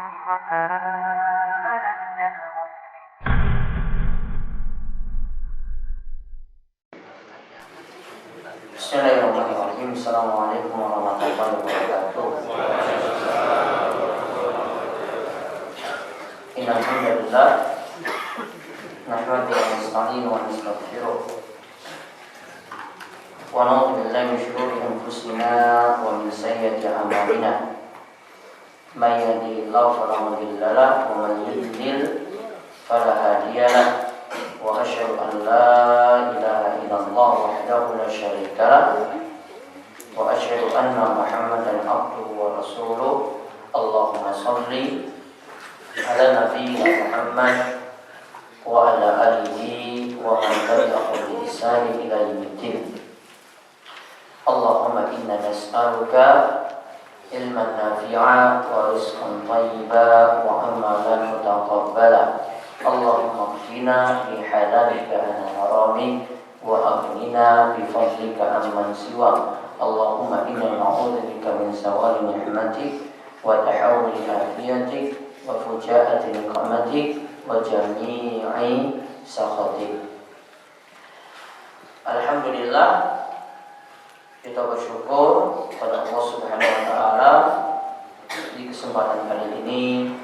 Bismillahirrahmanirrahim. Assalamualaikum warahmatullahi wabarakatuh. Innal hamdalillah nahmaduhu wa nasta'inuhu wa nastaghfiruh wa na'udzu billahi min shururi anfusina wa min sayyiati a'malina. May yahdihillahu fala mudilla lahu wa man yudlil fala hadiya lahu. Wa asyhadu an la ilaha illallah wahdahu la syarika lahu wa asyhadu anna Muhammadan abduhu wa rasuluh. Allahumma shalli ala nabiyyina Muhammad wa ala alihi wa man tabi'ahum bi ihsan ila yaumiddin. Allahumma inna nas'aluka ilman nafi'a wa rizqan thayyiban wa amalan mutaqabbala. Allahumma qina bi halalika an haramik wa aghnina bi fadlika amman siwa. Allahumma inna na'udzubika min zawali ni'matik wa tahawuli afiyatik wa fujaati niqmatik wa jami'i sakhatik. Alhamdulillah, kita bersyukur kepada Allah Subhanahu wa taala di kesempatan kali ini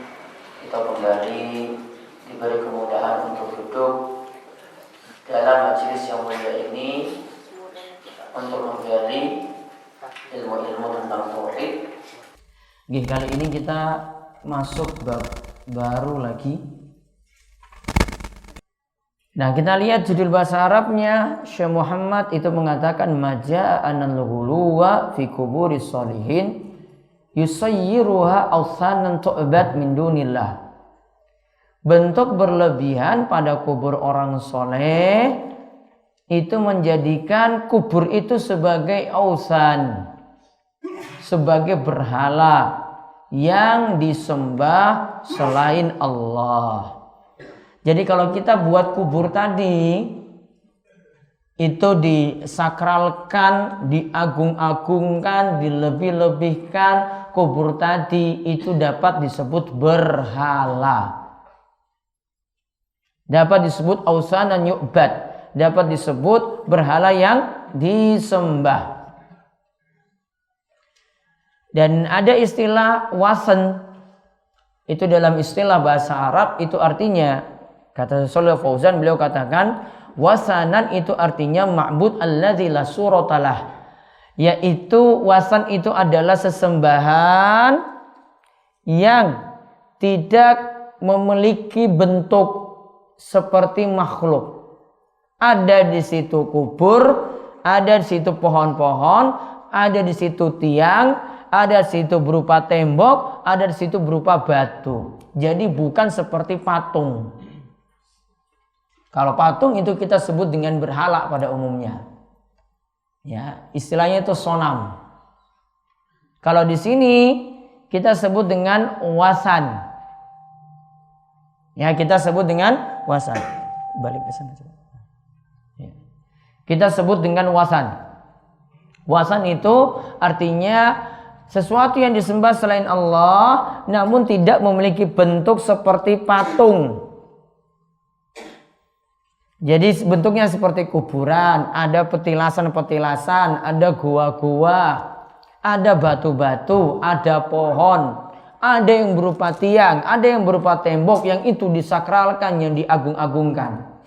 kita kembali diberi kemudahan untuk duduk dalam majelis yang mulia ini untuk menggali ilmu-ilmu tentang tauhid. Kali ini kita masuk bab baru lagi. Nah, kita lihat judul bahasa Arabnya. Syekh Muhammad itu mengatakan maja'anal ghuluwa fi quburis sholihin yusayyiruha awsanan tu'bad min dunillah. Bentuk berlebihan pada kubur orang soleh itu menjadikan kubur itu sebagai ausan, sebagai berhala yang disembah selain Allah. Jadi kalau kita buat kubur tadi itu disakralkan, diagung-agungkan, dilebih-lebihkan, kubur tadi itu dapat disebut berhala. Dapat disebut ausanan yu'bad, dapat disebut berhala yang disembah. Dan ada istilah wasan, itu dalam istilah bahasa Arab itu artinya, kata Shalih Fauzan, beliau katakan wasanan itu artinya ma'bud alladzi la suratalah, yaitu wasan itu adalah sesembahan yang tidak memiliki bentuk seperti makhluk. Ada di situ kubur, ada di situ pohon-pohon, ada di situ tiang, ada di situ berupa tembok, ada di situ berupa batu. Jadi bukan seperti patung. Kalau patung itu kita sebut dengan berhala pada umumnya. Ya, istilahnya itu sonam. Kalau di sini kita sebut dengan wasan. Ya, kita sebut dengan wasan. Balik ke sana. Ya. Kita sebut dengan wasan. Wasan itu artinya sesuatu yang disembah selain Allah, namun tidak memiliki bentuk seperti patung. Jadi bentuknya seperti kuburan, ada petilasan-petilasan, ada gua-gua, ada batu-batu, ada pohon. Ada yang berupa tiang, ada yang berupa tembok, yang itu disakralkan, yang diagung-agungkan.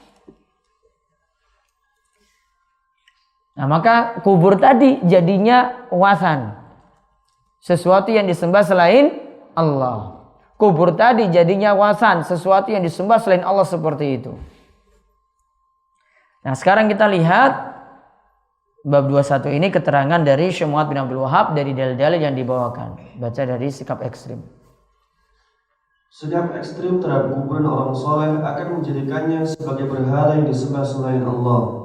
Nah, maka kubur tadi jadinya wasan, sesuatu yang disembah selain Allah. Kubur tadi jadinya wasan, sesuatu yang disembah selain Allah, seperti itu. Nah, sekarang kita lihat bab 21 ini keterangan dari Syekh Muhammad bin Abdul Wahab dari dalil-dalil yang dibawakan. Baca dari sikap ekstrim. Sikap ekstrim terhadap kuburan orang soleh akan menjadikannya sebagai berhala yang disembah selain Allah.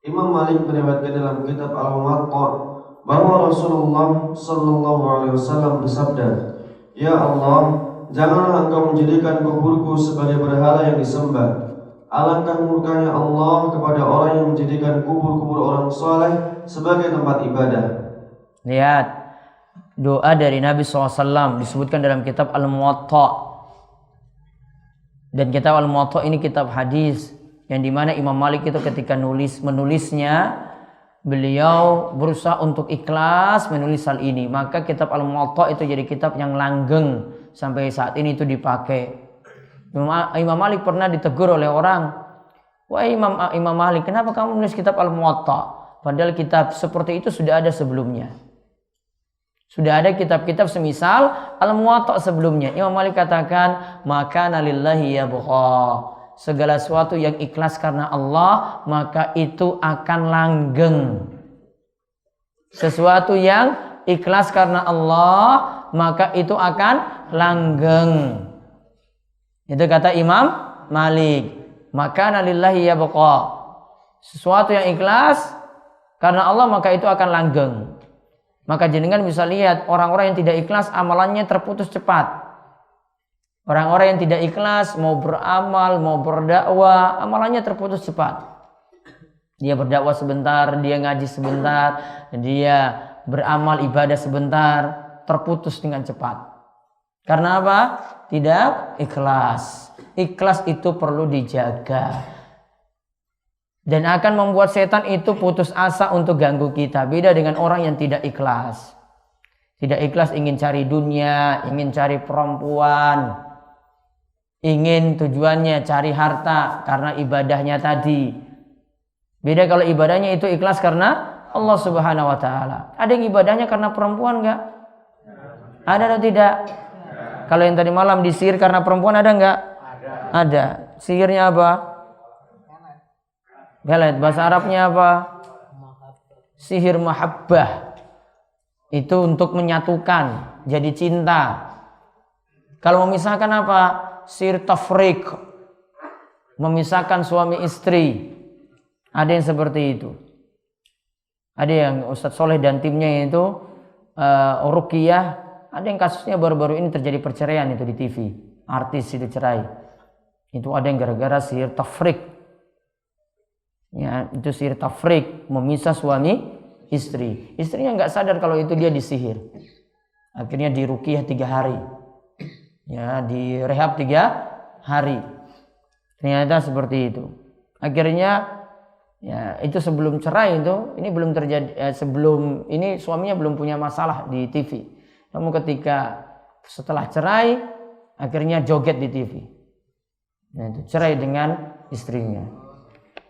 Imam Malik meriwayatkan dalam kitab Al-Muwatta bahwa Rasulullah Sallallahu Alaihi Wasallam bersabda, "Ya Allah, janganlah Engkau menjadikan kuburku sebagai berhala yang disembah. Alangkah murkanya Allah kepada orang yang menjadikan kubur-kubur orang soleh sebagai tempat ibadah." Lihat, doa dari Nabi SAW disebutkan dalam kitab Al-Muwatta. Dan kitab Al-Muwatta ini kitab hadis yang dimana Imam Malik itu ketika menulisnya beliau berusaha untuk ikhlas menulis hal ini. Maka kitab Al-Muwatta itu jadi kitab yang langgeng sampai saat ini itu dipakai. Imam Malik pernah ditegur oleh orang, wah Imam Malik, kenapa kamu menulis kitab Al-Muwatta? Padahal kitab seperti itu sudah ada sebelumnya. Sudah ada kitab-kitab semisal Al-Muwatta sebelumnya. Imam Malik katakan, maka nalillahi yabqa. Segala sesuatu yang ikhlas karena Allah, maka itu akan langgeng. Sesuatu yang ikhlas karena Allah, maka itu akan langgeng. Itu kata Imam Malik. Maka nalillahi yabqa. Sesuatu yang ikhlas karena Allah, maka itu akan langgeng. Maka jenengan bisa lihat orang-orang yang tidak ikhlas amalannya terputus cepat. Orang-orang yang tidak ikhlas mau beramal, mau berdakwah, amalannya terputus cepat. Dia berdakwah sebentar, dia ngaji sebentar, dia beramal ibadah sebentar, terputus dengan cepat. Karena apa? Tidak ikhlas. Ikhlas itu perlu dijaga. Dan akan membuat setan itu putus asa untuk ganggu kita. Beda dengan orang yang tidak ikhlas. Tidak ikhlas ingin cari dunia, ingin cari perempuan, ingin tujuannya cari harta karena ibadahnya tadi. Beda kalau ibadahnya itu ikhlas karena Allah Subhanahu wa taala. Ada yang ibadahnya karena perempuan enggak? Ada atau tidak? Kalau yang tadi malam disihir karena perempuan ada enggak? Ada. Sihirnya apa? Belet, bahasa Arabnya apa? Sihir mahabbah. Itu untuk menyatukan, jadi cinta. Kalau memisahkan apa? Sihir tafriq. Memisahkan suami istri. Ada yang seperti itu. Ada yang Ustadz Soleh dan timnya itu Ruqyah. Ada yang kasusnya baru-baru ini terjadi perceraian itu di TV. Artis itu cerai. Itu ada yang gara-gara sihir tafriq. Ya, itu sihir tafriq, memisah suami istri. Istrinya nggak sadar kalau itu dia disihir. Akhirnya diruqyah 3 hari. Ya, direhab 3 hari. Ternyata seperti itu. Akhirnya ya itu sebelum cerai itu, ini belum terjadi sebelum ini suaminya belum punya masalah di TV. Namun ketika setelah cerai akhirnya joget di TV. Nah, itu cerai dengan istrinya.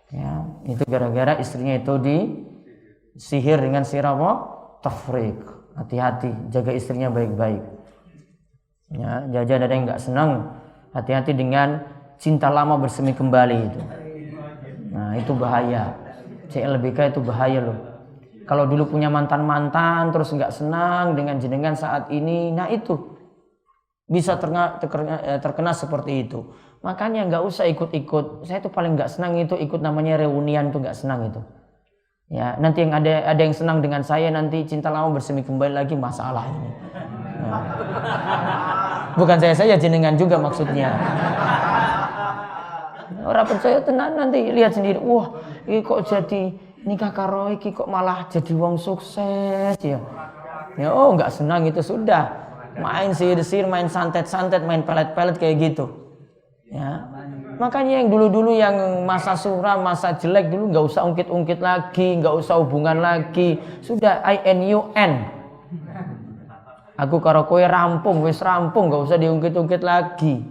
Ya, itu gara-gara istrinya itu disihir dengan sihir apa? Tafriq. Hati-hati, jaga istrinya baik-baik. Ya, jajan ada yang nggak senang. Hati-hati dengan cinta lama bersemi kembali itu. Nah, itu bahaya. CLBK itu bahaya loh. Kalau dulu punya mantan-mantan terus nggak senang dengan jenengan saat ini, nah itu bisa terkena seperti itu. Makanya nggak usah ikut-ikut. Saya tuh paling nggak senang itu ikut namanya reunian tuh, nggak senang itu. Ya, nanti yang ada yang senang dengan saya, nanti cinta lama bersemi kembali lagi, masalah ini. Nah. Bukan saya jenengan juga maksudnya. Orang percaya tenan nanti lihat sendiri. Wah, ini kok jadi nikah karo iki kok malah jadi wong sukses ya. Ya oh nggak senang itu sudah. Main sihir-sihir, main santet-santet, main pelet-pelet kayak gitu. Ya, makanya yang dulu-dulu yang masa suram, masa jelek dulu nggak usah ungkit-ungkit lagi, nggak usah hubungan lagi, sudah INUN. Aku karo kowe rampung, wis rampung, nggak usah diungkit-ungkit lagi,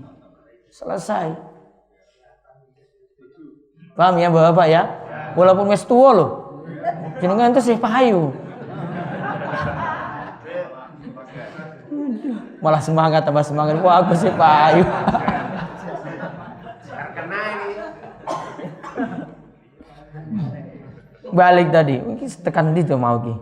selesai. Paham ya bapak ya? Walaupun wis tua loh, jenengan itu sih payu. Malah semangat, tambah semangat. Wah aku sih payu. Balik tadi, tekan di tuh mau ki.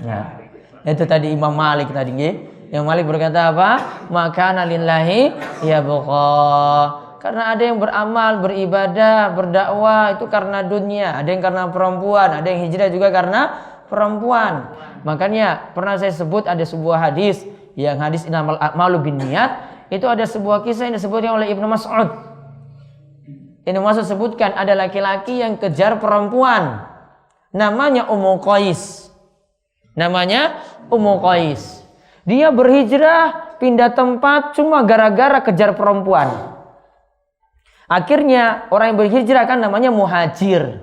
Ya, itu tadi Imam Malik tadi ki. Yang Malik berkata apa? Maka nalillahi ya buqa. Karena ada yang beramal, beribadah, berdakwah itu karena dunia, ada yang karena perempuan, ada yang hijrah juga karena perempuan. Makanya pernah saya sebut ada sebuah hadis, yang hadis innamal a'malu binniyat, itu ada sebuah kisah yang disebutkan oleh Ibnu Mas'ud. Ibnu Mas'ud sebutkan ada laki-laki yang kejar perempuan namanya Ummu Qais. Namanya Ummu Qais. Dia berhijrah pindah tempat cuma gara-gara kejar perempuan. Akhirnya orang yang berhijrah kan namanya muhajir.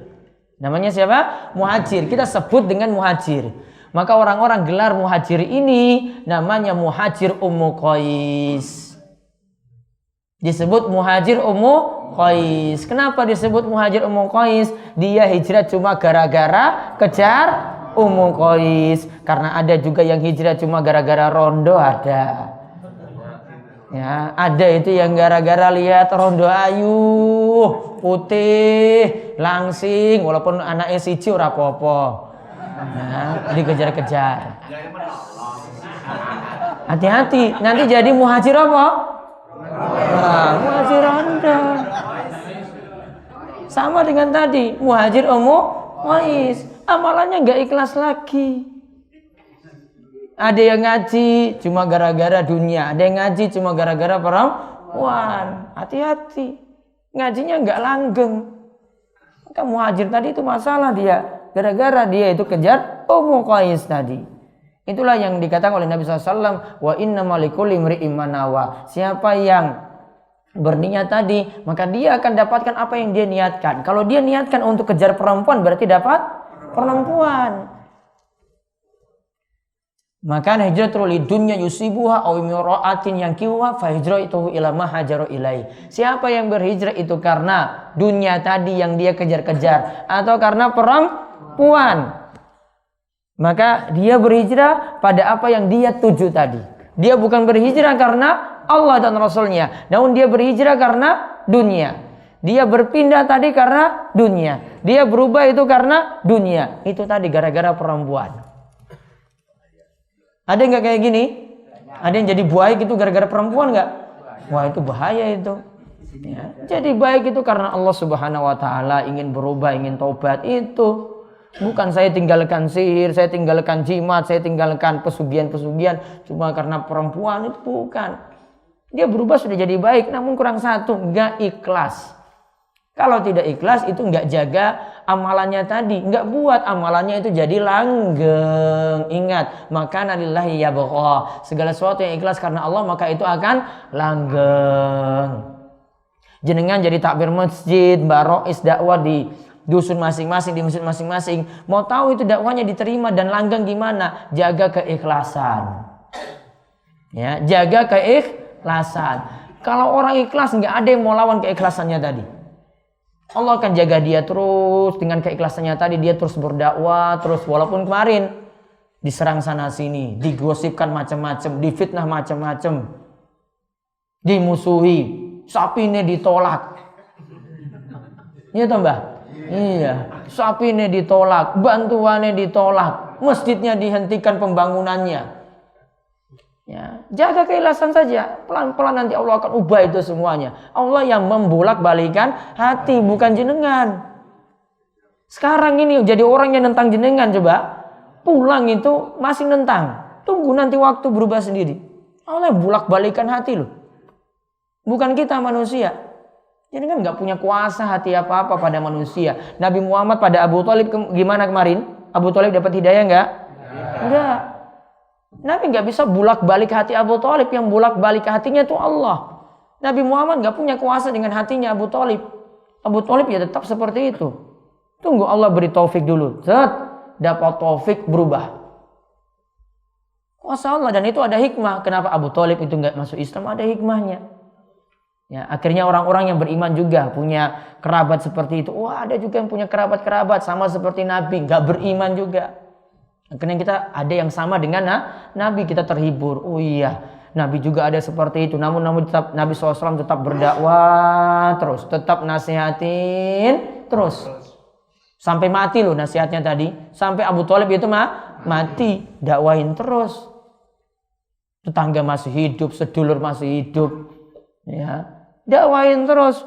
Namanya siapa? Muhajir. Kita sebut dengan muhajir. Maka orang-orang gelar muhajir ini namanya muhajir Ummu Qais. Disebut muhajir Ummu Qais. Kenapa disebut muhajir Ummu Qais? Dia hijrah cuma gara-gara kejar Ummu Qais. Karena ada juga yang hijrah cuma gara-gara rondo, ada. Ya, ada itu yang gara-gara lihat rondo ayu, putih, langsing, walaupun anaknya siji ora apa-apa. Nah, dikejar-kejar. Hati-hati, nanti jadi muhajir apa? Nah, muhajir rondo. Sama dengan tadi, muhajir Ummu Qais. Amalannya nggak ikhlas lagi. Ada yang ngaji cuma gara-gara dunia, ada yang ngaji cuma gara-gara perempuan. Hati-hati, ngajinya nggak langgeng. Maka muhajir tadi itu masalah dia, gara-gara dia itu kejar Ummu Qais tadi. Itulah yang dikatakan oleh Nabi SAW, wa innamal likulli imri'in ma nawa. Siapa yang berniat tadi, maka dia akan dapatkan apa yang dia niatkan. Kalau dia niatkan untuk kejar perempuan, berarti dapat perempuan. Maka hijratul lidunya yusibuha aw imra'atin yankihuha fa hijratuhu ila ma hajara ilai. Siapa yang berhijrah itu karena dunia tadi yang dia kejar-kejar atau karena perempuan, maka dia berhijrah pada apa yang dia tuju tadi. Dia bukan berhijrah karena Allah dan Rasulnya, namun dia berhijrah karena dunia. Dia berpindah tadi karena dunia. Dia berubah itu karena dunia. Itu tadi gara-gara perempuan. Ada nggak kayak gini? Ada yang jadi baik itu gara-gara perempuan nggak? Wah, itu bahaya itu. Ya. Jadi baik itu karena Allah Subhanahu Wa Taala ingin berubah, ingin taubat itu. Bukan saya tinggalkan sihir, saya tinggalkan jimat, saya tinggalkan pesugihan-pesugihan cuma karena perempuan, itu bukan. Dia berubah sudah jadi baik, namun kurang satu, nggak ikhlas. Kalau tidak ikhlas itu nggak jaga amalannya tadi, nggak buat amalannya itu jadi langgeng. Ingat, maka lillahi yabqa. Segala sesuatu yang ikhlas karena Allah maka itu akan langgeng. Jenengan jadi takbir masjid, barois dakwah di dusun masing-masing, di masjid masing-masing. Mau tahu itu dakwahnya diterima dan langgeng gimana? Jaga keikhlasan. Ya, jaga keikhlasan. Kalau orang ikhlas nggak ada yang mau lawan keikhlasannya tadi. Allah akan jaga dia terus dengan keikhlasannya tadi, dia terus berdakwah terus, walaupun kemarin diserang sana sini, digosipkan macam-macam, difitnah macam-macam, dimusuhi, sapine ditolak. Iya toh Mbah? Iya, sapine ditolak, bantuannya ditolak, masjidnya dihentikan pembangunannya. Ya, jaga keikhlasan saja, pelan-pelan nanti Allah akan ubah itu semuanya. Allah yang membolak-balikan hati, bukan jenengan. Sekarang ini jadi orang yang nentang jenengan, coba pulang itu masih nentang, tunggu nanti waktu berubah sendiri. Allah bolak-balikan hati loh, bukan kita manusia. Jadi kan nggak punya kuasa hati apa-apa pada manusia. Nabi Muhammad pada Abu Thalib gimana kemarin? Abu Thalib dapat hidayah nggak? Enggak. Nabi nggak bisa bolak-balik hati Abu Thalib, yang bolak-balik hatinya itu Allah. Nabi Muhammad nggak punya kuasa dengan hatinya Abu Thalib. Abu Thalib ya tetap seperti itu. Tunggu Allah beri taufik dulu. Dapat taufik berubah. Kuasa Allah, dan itu ada hikmah. Kenapa Abu Thalib itu nggak masuk Islam? Ada hikmahnya. Ya, akhirnya orang-orang yang beriman juga punya kerabat seperti itu. Wah, ada juga yang punya kerabat-kerabat sama seperti Nabi, nggak beriman juga. Akhirnya kita ada yang sama dengan Nabi, kita terhibur. Oh iya, Nabi juga ada seperti itu. Namun tetap Nabi SAW tetap berdakwah terus, tetap nasihatin terus. Sampai mati loh nasihatnya tadi. Sampai Abu Thalib itu mati, dakwahin terus. Tetangga masih hidup, sedulur masih hidup. Ya, dakwahin terus.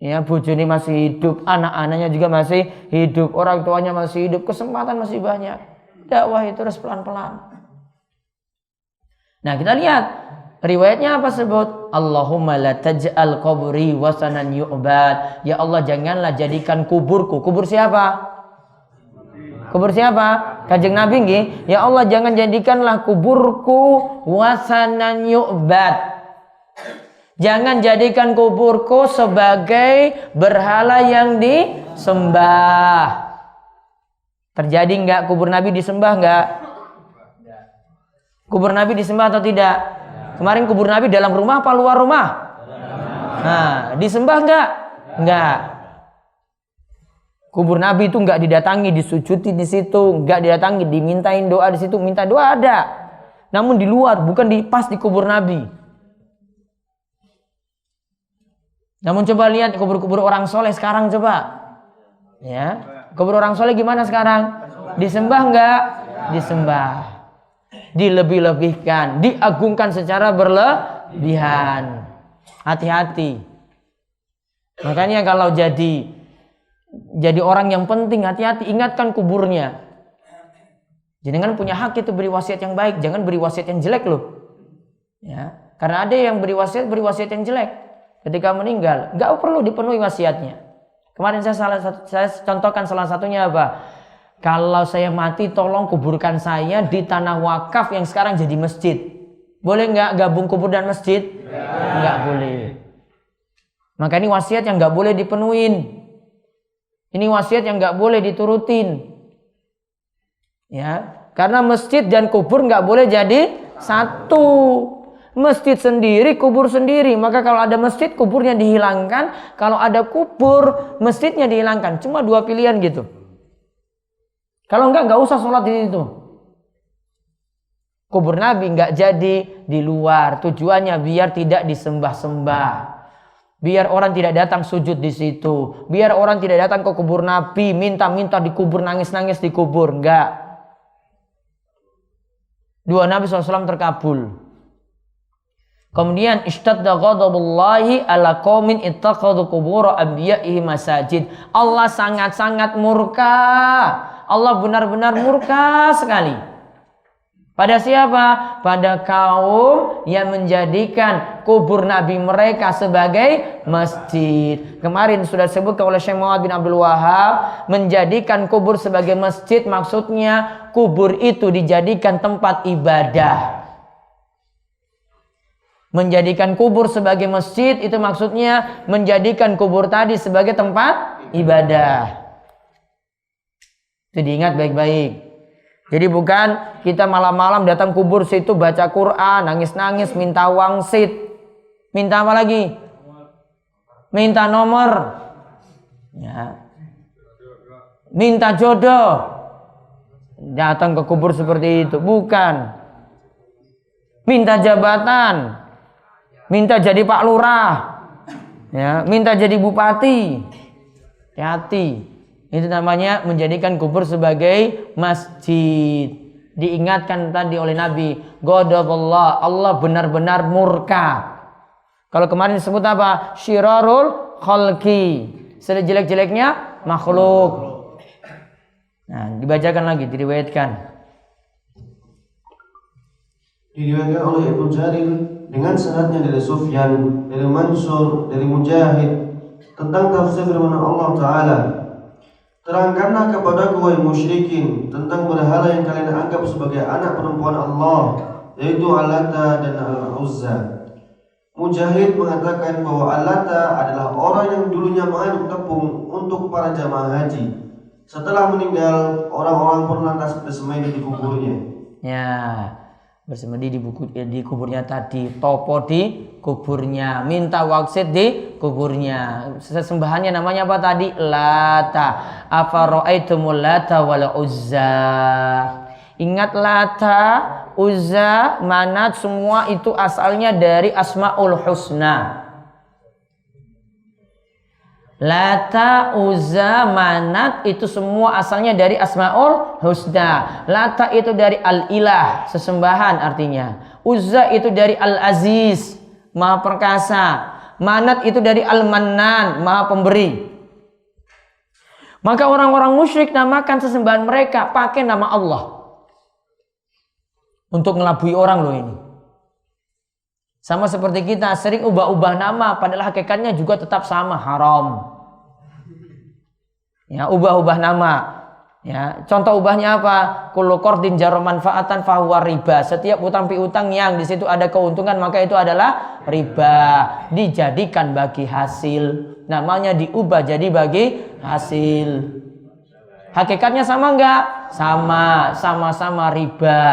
Ya, bojone masih hidup, anak-anaknya juga masih hidup, orang tuanya masih hidup, kesempatan masih banyak. Dakwah terus pelan-pelan. Nah, kita lihat riwayatnya apa sebut? Allahumma la taj'al qabri wasanan yu'bad. Ya Allah, janganlah jadikan kuburku. Kubur siapa? Kubur siapa? Kanjeng Nabi nggih, ya Allah jangan jadikanlah kuburku wasanan yu'bad. Jangan jadikan kuburku sebagai berhala yang disembah. Terjadi enggak kubur Nabi disembah enggak? Kubur Nabi disembah atau tidak? Kemarin kubur Nabi dalam rumah apa luar rumah? Nah, disembah enggak? Enggak. Kubur Nabi itu enggak didatangi, disujudi di situ, enggak didatangi, dimintain doa di situ, minta doa ada. Namun di luar, bukan pas di kubur Nabi. Namun coba lihat kubur-kubur orang soleh sekarang coba. Ya, kubur orang soleh gimana sekarang? Disembah enggak? Disembah. Dilebih-lebihkan, diagungkan secara berlebihan. Hati-hati. Makanya kalau jadi orang yang penting, hati-hati, ingatkan kuburnya. Jangan punya hak itu beri wasiat yang baik, jangan beri wasiat yang jelek loh. Ya, karena ada yang beri wasiat yang jelek. Ketika meninggal, nggak perlu dipenuhi wasiatnya. Kemarin saya contohkan salah satunya apa? Kalau saya mati, tolong kuburkan saya di tanah wakaf yang sekarang jadi masjid. Boleh nggak gabung kubur dan masjid? Nggak boleh. Maka ini wasiat yang nggak boleh dipenuhin. Ini wasiat yang nggak boleh diturutin, ya. Karena masjid dan kubur nggak boleh jadi satu. Masjid sendiri, kubur sendiri. Maka kalau ada masjid, kuburnya dihilangkan. Kalau ada kubur, masjidnya dihilangkan. Cuma dua pilihan gitu. Kalau nggak usah sholat di situ. Kubur Nabi nggak jadi di luar. Tujuannya biar tidak disembah-sembah. Biar orang tidak datang sujud di situ. Biar orang tidak datang ke kubur Nabi, minta-minta dikubur, nangis-nangis dikubur. Enggak. Doa Nabi SAW terkabul. Kemudian ishtadda ghadabullahi ala qaumin ittakhadhu qubur anbiya'ihi masajid. Allah sangat-sangat murka. Allah benar-benar murka sekali. Pada siapa? Pada kaum yang menjadikan kubur Nabi mereka sebagai masjid. Kemarin sudah disebutkan oleh Syekh Muhammad bin Abdul Wahab, menjadikan kubur sebagai masjid maksudnya kubur itu dijadikan tempat ibadah. Menjadikan kubur sebagai masjid itu maksudnya menjadikan kubur tadi sebagai tempat ibadah. Itu diingat baik-baik. Jadi bukan kita malam-malam datang kubur situ baca Quran, nangis-nangis, minta wangsit. Minta apa lagi? Minta nomor. Ya. Minta jodoh. Datang ke kubur seperti itu. Bukan. Minta jabatan. Minta jadi Pak Lurah. Ya, minta jadi bupati. Hati-hati. Itu namanya menjadikan kubur sebagai masjid. Diingatkan tadi oleh Nabi, ghadaballah, Allah benar-benar murka. Kalau kemarin disebut apa? Syirarul khalqi, sejelek-jeleknya makhluk. Nah, dibacakan lagi, diriwayatkan. Diriwayatkan oleh Ibnu Jarir dengan sanadnya dari Sufyan, dari Mansur, dari Mujahid tentang tafsir firman Allah Ta'ala. Terangkanlah kepadaku wahai musyrikin tentang berhala yang kalian anggap sebagai anak perempuan Allah, yaitu Al-Lata dan Al-Uzza. Mujahid mengatakan bahwa Al-Lata adalah orang yang dulunya mengaduk tepung untuk para jamaah haji. Setelah meninggal, orang-orang pun lantas bersemedi di kuburnya. Ya, bersemedi di kuburnya tadi, topo di kuburnya, minta wangsit di kuburnya. Sesembahannya namanya apa tadi? Lata. Afara'aitumul Lata wal Uzza. Ingat Lata, Uzza, Manat, semua itu asalnya dari Asmaul Husna. Lata, Uzza, Manat itu semua asalnya dari Asmaul Husna. Lata itu dari Al-Ilah, sesembahan artinya. Uzza itu dari Al-Aziz, Maha Perkasa. Manat itu dari Al-Mannan, Maha Pemberi. Maka orang-orang musyrik namakan sesembahan mereka pakai nama Allah. Untuk ngelabui orang loh ini. Sama seperti kita sering ubah-ubah nama, padahal hakikatnya juga tetap sama, haram. Ya, ubah-ubah nama. Ya, contoh ubahnya apa? Kullu qardin jarra manfaatan fahuwa riba. Setiap utang piutang yang di situ ada keuntungan maka itu adalah riba. Dijadikan bagi hasil. Namanya diubah jadi bagi hasil. Hakikatnya sama enggak? Sama, sama-sama riba.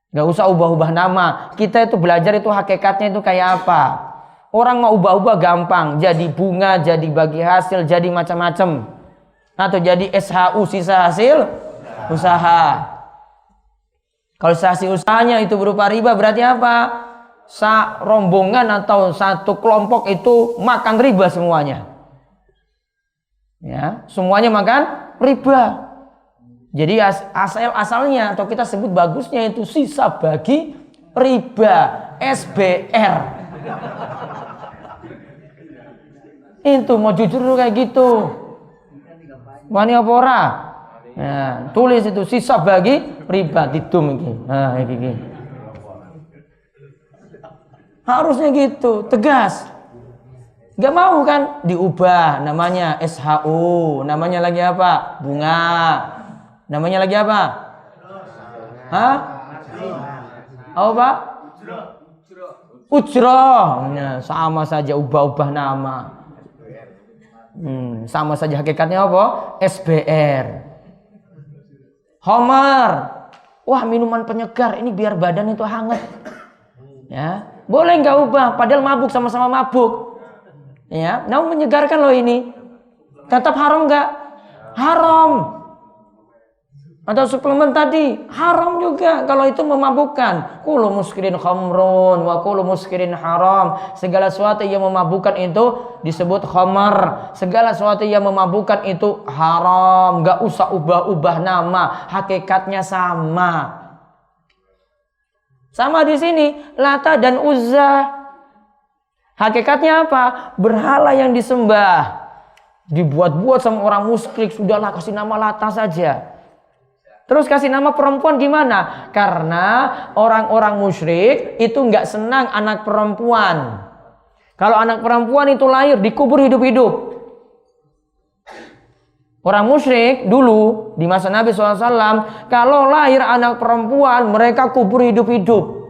Enggak usah ubah-ubah nama. Kita itu belajar itu hakikatnya itu kayak apa? Orang mau ubah-ubah gampang. Jadi bunga, jadi bagi hasil, jadi macam-macam. Atau jadi SHU, sisa hasil usaha. Kalau sisa hasil usahanya itu berupa riba, berarti apa? Rombongan atau satu kelompok itu makan riba semuanya. Ya, semuanya makan riba. Jadi asalnya atau kita sebut bagusnya itu sisa bagi riba, SBR. Itu mau jujur kayak gitu. Wani apa ora? Nah, tulis itu sisa bagi riba didum iki. Nah, iki. Harusnya gitu, tegas. Gak mau kan diubah namanya SHU, namanya lagi apa? Bunga. Namanya lagi apa? Hah? Apa, Pak? Ujroh. Nah, sama saja ubah-ubah nama. Sama saja hakikatnya apa? SBR. Homer. Wah, minuman penyegar ini biar badan itu hangat. Ya, boleh nggak ubah? Padahal mabuk, sama-sama mabuk. Ya, namun menyegarkan loh ini. Tetap haram nggak? Haram. Atau suplemen tadi haram juga kalau itu memabukkan. Kullu muskirin khamrun wa kullu muskirin haram. Segala sesuatu yang memabukkan itu disebut khamar. Segala sesuatu yang memabukkan itu haram. Gak usah ubah-ubah nama, hakikatnya sama. Sama di sini Lata dan Uzza. Hakikatnya apa? Berhala yang disembah. Dibuat-buat sama orang musyrik, sudahlah kasih nama Lata saja. Terus kasih nama perempuan gimana? Karena orang-orang musyrik itu nggak senang anak perempuan. Kalau anak perempuan itu lahir dikubur hidup-hidup. Orang musyrik dulu di masa Nabi SAW, kalau lahir anak perempuan mereka kubur hidup-hidup.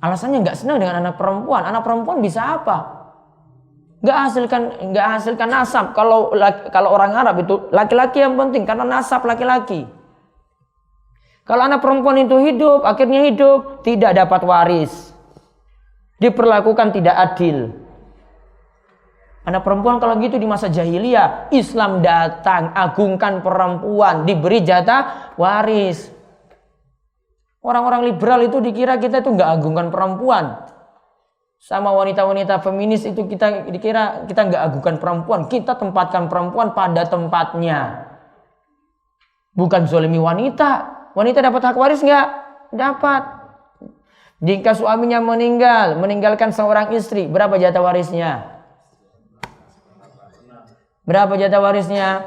Alasannya nggak senang dengan anak perempuan. Anak perempuan bisa apa? Nggak hasilkan nasab. Kalau orang Arab itu laki-laki yang penting karena nasab laki-laki. Kalau anak perempuan itu hidup, akhirnya hidup tidak dapat waris, diperlakukan tidak adil. Anak perempuan kalau gitu di masa jahiliyah, Islam datang, agungkan perempuan, diberi jatah waris. Orang-orang liberal itu dikira kita itu nggak agungkan perempuan. Sama wanita-wanita feminis itu kita dikira kita nggak agungkan perempuan, kita tempatkan perempuan pada tempatnya. Bukan zolimi wanita. Wanita dapat hak waris nggak? Dapat. Jika suaminya meninggalkan seorang istri, berapa jatah warisnya? Berapa jatah warisnya?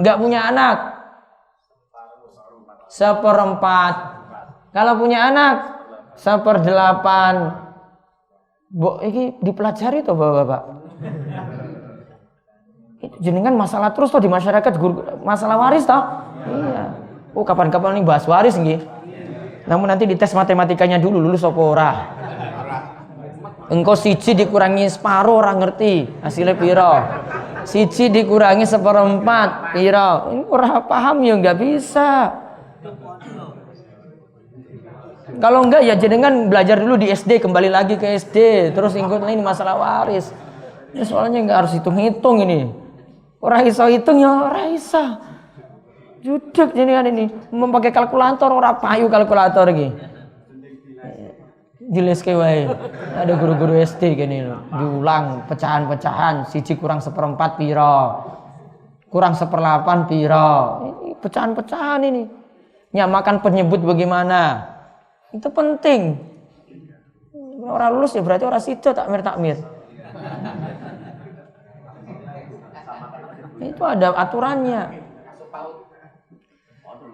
Nggak punya anak? 1/4. Kalau punya anak 1/8. Ini dipelajari toh Bapak-bapak. Itu jenengan masalah terus toh di masyarakat, masalah waris toh. Iya. Oh, kapan-kapan nih bahas waris nggih. Namun nanti dites matematikanya dulu lulus apa ora. Engko siji dikurangi separuh orang ngerti hasilnya piro. Siji dikurangi 1/4 piro. Ini ora paham ya nggak bisa. Kalau enggak ya jenengan belajar dulu di SD, kembali lagi ke SD, terus ikut ini masalah waris. Ini soalnya enggak harus hitung-hitung ini. Ora iso hitung ya ora iso. Judek jenengan ini memakai kalkulator ora payu kalkulator iki. Dileske wae. Ada guru-guru SD gini loh, diulang pecahan-pecahan, siji kurang 1/4 piro. Kurang 1/8 piro. Ini pecahan-pecahan ini. Nyamakan penyebut bagaimana? Itu penting. Orang lulus ya berarti orang situ takmir. Itu ada aturannya.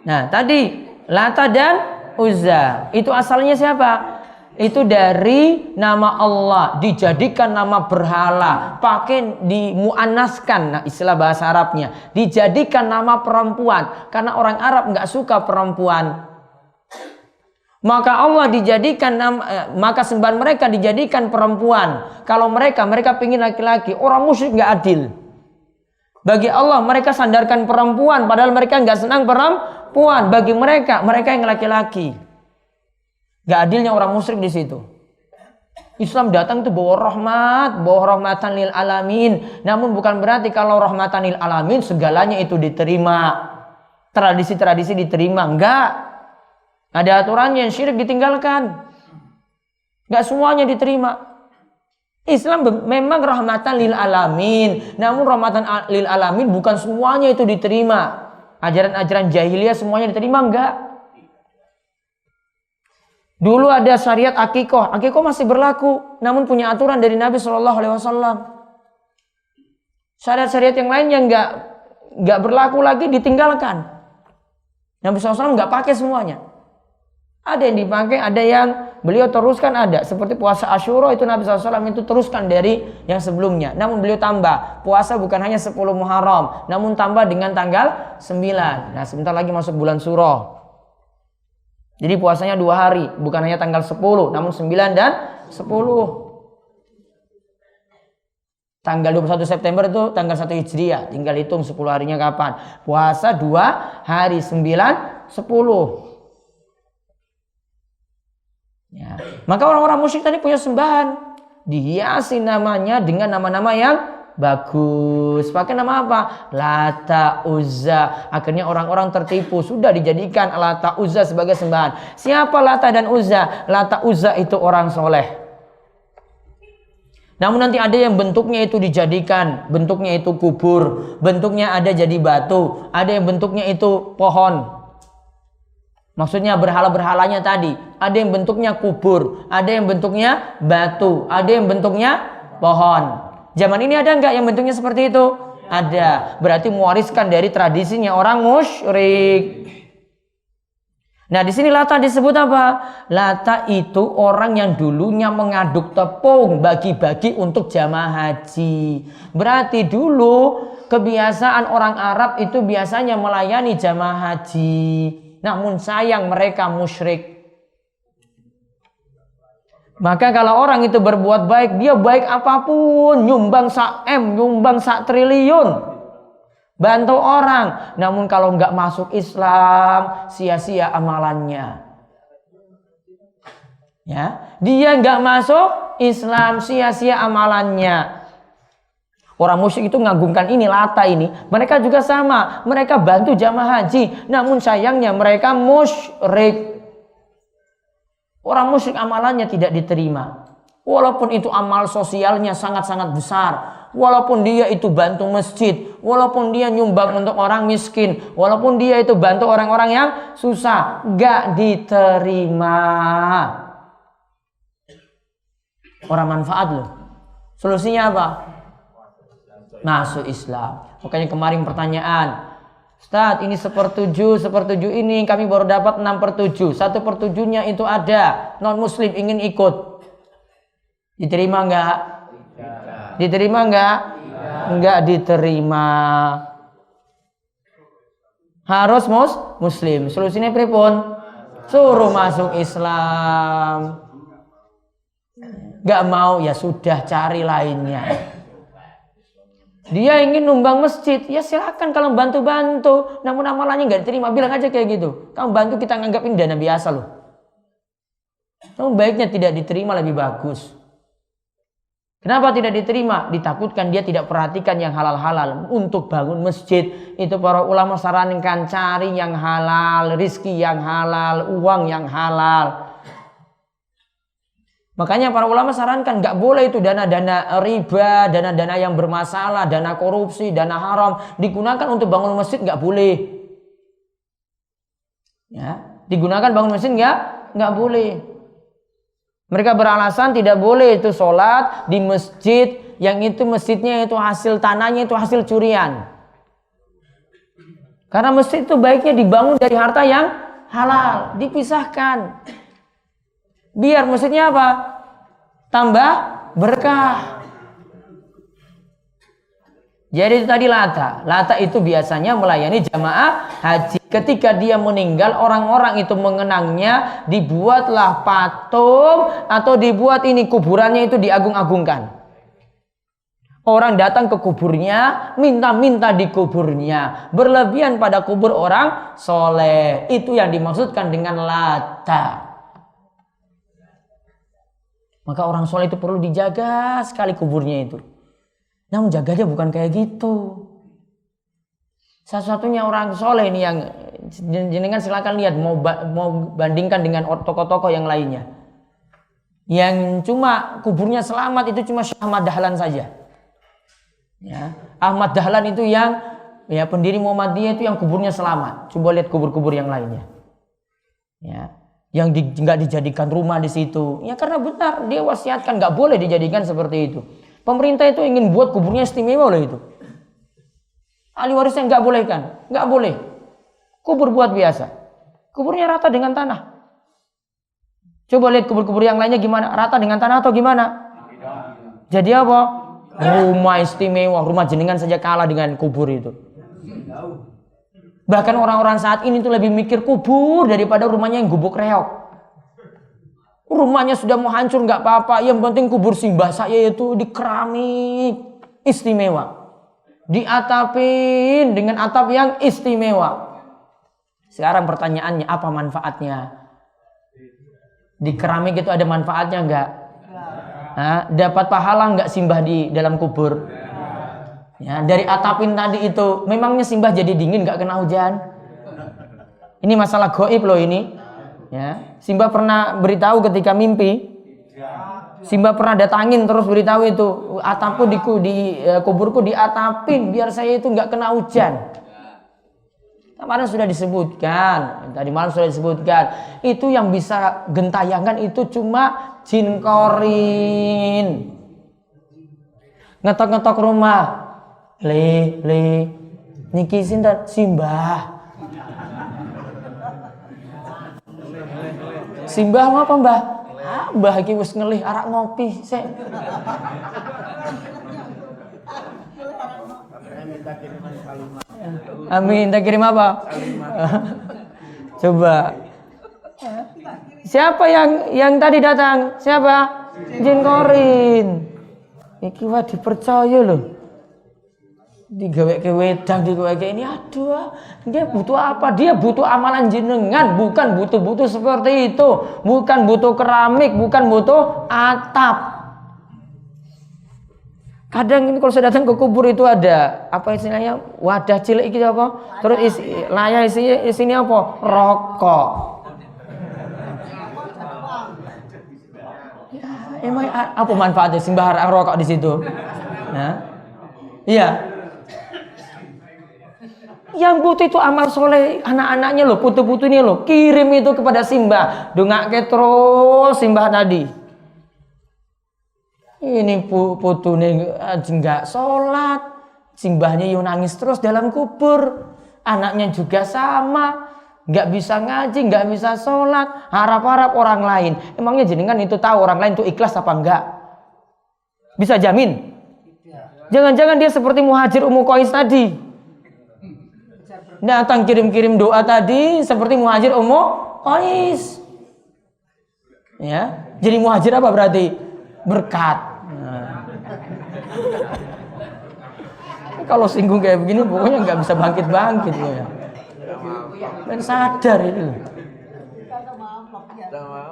Nah tadi Lata dan Uzza itu asalnya siapa? itu dari nama Allah dijadikan nama berhala, pakai dimuannaskan, nah istilah bahasa Arabnya, dijadikan nama perempuan karena orang Arab nggak suka perempuan. Maka Allah dijadikan maka sembahan mereka dijadikan perempuan. Kalau mereka pingin laki-laki, orang musyrik nggak adil. Bagi Allah mereka sandarkan perempuan, padahal mereka nggak senang perempuan. Bagi mereka yang laki-laki. Nggak adilnya orang musyrik di situ. Islam datang itu bawa rahmatan lil alamin. Namun bukan berarti kalau rahmatan lil alamin segalanya itu diterima. Tradisi-tradisi diterima, enggak. Ada aturannya, yang syirik ditinggalkan. Enggak semuanya diterima. Islam memang rahmatan lil alamin. Namun rahmatan lil alamin bukan semuanya itu diterima. Ajaran-ajaran jahiliyah semuanya diterima, enggak. Dulu ada syariat akikoh. Akikoh masih berlaku. Namun punya aturan dari Nabi SAW. Syariat-syariat yang lainnya enggak berlaku lagi, ditinggalkan. Nabi SAW enggak pakai semuanya. Ada yang dipakai, ada yang beliau teruskan ada. Seperti puasa Asyura itu Nabi SAW itu teruskan dari yang sebelumnya. Namun beliau tambah. Puasa bukan hanya 10 Muharram. Namun tambah dengan tanggal 9. Nah sebentar lagi masuk bulan Suro. Jadi puasanya 2 hari. Bukan hanya tanggal 10. Namun 9 dan 10. Tanggal 21 September itu tanggal 1 Hijriah. Tinggal hitung 10 harinya kapan. Puasa 2 hari. 9, 10. Ya. Maka orang-orang musyrik tadi punya sembahan, dihiasi namanya dengan nama-nama yang bagus. Pakai nama apa? Lata, Uzza. Akhirnya orang-orang tertipu, sudah dijadikan Lata, Uzza sebagai sembahan. Siapa Lata dan Uzza? Lata, Uzza itu orang soleh. Namun nanti ada yang bentuknya itu dijadikan, bentuknya itu kubur, bentuknya ada jadi batu, ada yang bentuknya itu pohon. Maksudnya berhala-berhalanya tadi, ada yang bentuknya kubur, ada yang bentuknya batu, ada yang bentuknya pohon. Zaman ini ada nggak yang bentuknya seperti itu? Ada. Berarti mewariskan dari tradisinya orang musyrik. Nah di sini Lata disebut apa? Lata itu orang yang dulunya mengaduk tepung bagi-bagi untuk jamaah haji. Berarti dulu kebiasaan orang Arab itu biasanya melayani jamaah haji. Namun sayang mereka musyrik. Maka kalau orang itu berbuat baik, dia baik apapun, nyumbang sak M, nyumbang sak triliun, bantu orang. Namun kalau nggak masuk Islam, sia-sia amalannya. Ya, dia nggak masuk Islam, sia-sia amalannya. Orang musyrik itu mengagungkan ini, Lata ini. Mereka juga sama. Mereka bantu jamaah haji. Namun sayangnya mereka musyrik. Orang musyrik amalannya tidak diterima. Walaupun itu amal sosialnya sangat-sangat besar. Walaupun dia itu bantu masjid. Walaupun dia nyumbang untuk orang miskin. Walaupun dia itu bantu orang-orang yang susah. Gak diterima. Orang manfaat loh. Solusinya apa? Masuk Islam. Makanya kemarin pertanyaan, Ustaz ini 1/7 ini kami baru dapat 6/7. 1/7-nya itu ada non muslim ingin ikut, diterima enggak? Diterima enggak? Enggak diterima. Harus muslim. Solusinya pripun? Suruh masuk Islam. Enggak mau ya sudah, cari lainnya. Dia ingin numbang masjid, ya silakan kalau bantu-bantu. Namun amalannya nggak diterima, bilang aja kayak gitu. Kamu bantu, kita nganggap ini dana biasa loh. Namun baiknya tidak diterima lebih bagus. Kenapa tidak diterima? Ditakutkan dia tidak perhatikan yang halal-halal. Untuk bangun masjid, itu para ulama sarankan cari yang halal, rizki yang halal, uang yang halal. Makanya para ulama sarankan nggak boleh itu dana-dana riba, dana-dana yang bermasalah, dana korupsi, dana haram digunakan untuk bangun masjid, nggak boleh. Ya, digunakan bangun masjid nggak boleh. Mereka beralasan tidak boleh itu sholat di masjid yang itu masjidnya itu hasil tanahnya itu hasil curian. Karena masjid itu baiknya dibangun dari harta yang halal, dipisahkan. Biar maksudnya apa? Tambah berkah. Jadi itu tadi Lata. Lata itu biasanya melayani jamaah haji. Ketika dia meninggal, orang-orang itu mengenangnya, dibuatlah patung atau dibuat ini kuburannya itu diagung-agungkan. Orang datang ke kuburnya, minta-minta di kuburnya. Berlebihan pada kubur orang soleh. Itu yang dimaksudkan dengan Lata. Maka orang soleh itu perlu dijaga sekali kuburnya itu. Namun jaganya bukan kayak gitu. Satu-satunya orang soleh ini yang jenengan silakan lihat, mau bandingkan dengan tokoh-tokoh yang lainnya. Yang cuma kuburnya selamat itu cuma Syekh Ahmad Dahlan saja. Ya, Ahmad Dahlan itu yang ya pendiri Muhammadiyah itu yang kuburnya selamat. Coba lihat kubur-kubur yang lainnya. Ya, yang nggak dijadikan rumah di situ. Ya karena benar dia wasiatkan nggak boleh dijadikan seperti itu. Pemerintah itu ingin buat kuburnya istimewa loh itu. Ahli warisnya nggak boleh kan? Nggak boleh. Kubur buat biasa. Kuburnya rata dengan tanah. Coba lihat kubur-kubur yang lainnya gimana? Rata dengan tanah atau gimana? Jadi apa? Rumah istimewa. Rumah jenengan saja kalah dengan kubur itu. Bahkan orang-orang saat ini tuh lebih mikir kubur daripada rumahnya yang gubuk reok. Rumahnya sudah mau hancur nggak apa-apa. Yang penting kubur simbah saya itu di keramik istimewa. Diatapin dengan atap yang istimewa. Sekarang pertanyaannya apa manfaatnya? Di keramik itu ada manfaatnya nggak? Dapat pahala nggak simbah di dalam kubur? Ya, dari atapin tadi itu, memangnya simbah jadi dingin nggak kena hujan? Ini masalah gaib loh ini. Ya, Simbah pernah beritahu ketika mimpi. Simbah pernah datangin terus beritahu itu atapku di kuburku diatapin biar saya itu nggak kena hujan. Kemarin sudah disebutkan, tadi malam sudah disebutkan, itu yang bisa gentayangan itu cuma jin korin. Ngetok-ngetok rumah, niki sinten Simbah. Simbah ngapa Mbah? Mbah iki wis ngelih arak ngopi sik. Amin, tak kirim apa? Coba. Siapa yang tadi datang? Siapa? Jin korin. Iki wah dipercaya loh. Digaweke wedang, digaweke ini, aduh, dia butuh apa? Dia butuh amalan jenengan, bukan butuh seperti itu, bukan butuh keramik, bukan butuh atap. Kadang ini kalau saya datang ke kubur itu ada apa istilahnya wadah cilik gitu apa, terus layar isinya apa? Rokok. Ya, emang apa manfaatnya simbah rokok di situ? Nah, iya. Yang butuh itu amal soleh anak-anaknya loh, putu-putunya loh, kirim itu kepada simbah, dongake terus simbah tadi. Ini putunya nggak sholat, simbahnya yo nangis terus dalam kubur, anaknya juga sama, nggak bisa ngaji, nggak bisa sholat, harap-harap orang lain. Emangnya jenengan itu tahu orang lain itu ikhlas apa enggak? Bisa jamin? Jangan-jangan dia seperti Muhajir Ummu Qais tadi. Datang kirim-kirim doa tadi seperti Muhajir Ummu Qais. Ya, jadi Muhajir apa berarti? Berkat. Nah. Kalau singgung kayak begini pokoknya nggak bisa bangkit-bangkit ya. Dan sadar itu.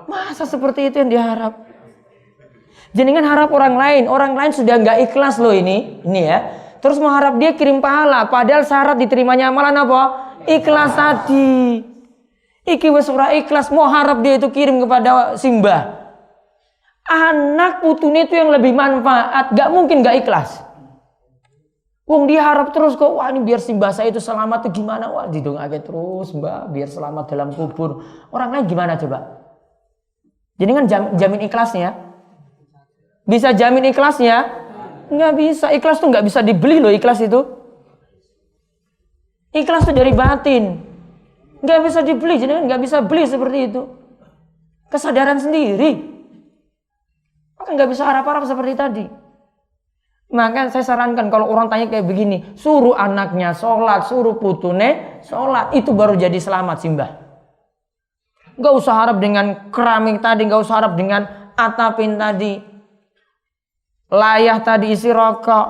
Masa seperti itu yang diharap? Jenengan harap orang lain sudah nggak ikhlas loh ini ya. Terus mengharap dia kirim pahala, padahal syarat diterimanya amalan apa? Ikhlas tadi. Iki wis ora ikhlas, mau harap dia itu kirim kepada simbah. Anak putune itu yang lebih manfaat, gak mungkin gak ikhlas. Wong dia harap terus kok, wah ini biar simbah saya itu selamat tuh gimana? Wah didongake terus mbak, biar selamat dalam kubur. Orang lain gimana coba? Jadi kan jamin ikhlasnya? Bisa jamin ikhlasnya? Nggak bisa, ikhlas tuh nggak bisa dibeli loh ikhlas itu. Ikhlas tuh dari batin, nggak bisa dibeli, jadi nggak bisa beli seperti itu. Kesadaran sendiri. Maka nggak bisa harap-harap seperti tadi. Maka saya sarankan kalau orang tanya kayak begini, suruh anaknya sholat, suruh putune sholat, itu baru jadi selamat simbah. Nggak usah harap dengan keramik tadi, nggak usah harap dengan atapin tadi, layah tadi isi rokok,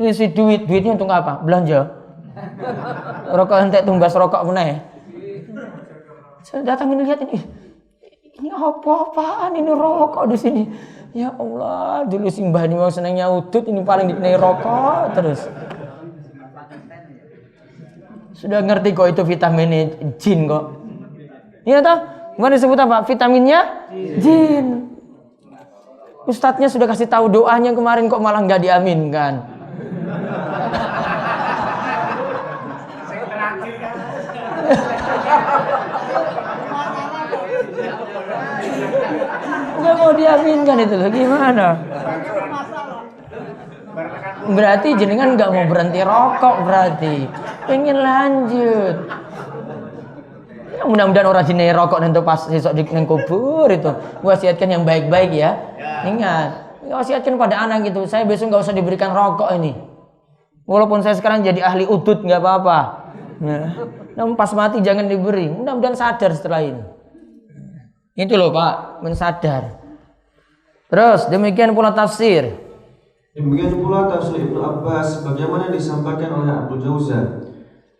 isi duitnya untuk apa? Belanja. Rokok entek tumbas rokok meneh. Saya datangin lihat ini apa-apaan ini rokok di sini. Ya Allah, dulu simbah ini mau senangnya udut, ini paling dikenai rokok terus. Sudah ngerti kok itu vitamin jin kok. Iya toh? Bukan disebut apa? Vitaminnya jin. Ustadznya sudah kasih tahu doanya kemarin kok malah nggak diaminkan. Nggak mau diaminkan itu loh, gimana? Berarti jenengan nggak mau berhenti rokok berarti. Pengen lanjut. Ya, mudah-mudahan orang jenis rokok nanti pas besok di kubur itu. Wasiatkan yang baik-baik ya. Ingat, wasiatkan pada anak gitu. Saya besok nggak usah diberikan rokok ini. Walaupun saya sekarang jadi ahli udut nggak apa-apa. Ya. Namun pas mati jangan diberi. Mudah-mudahan sadar setelah ini. Itu loh Pak, mensadar. Terus demikian pula tafsir. Demikian pula tafsir Ibnu Abbas bagaimana disampaikan oleh Abu Jauzah.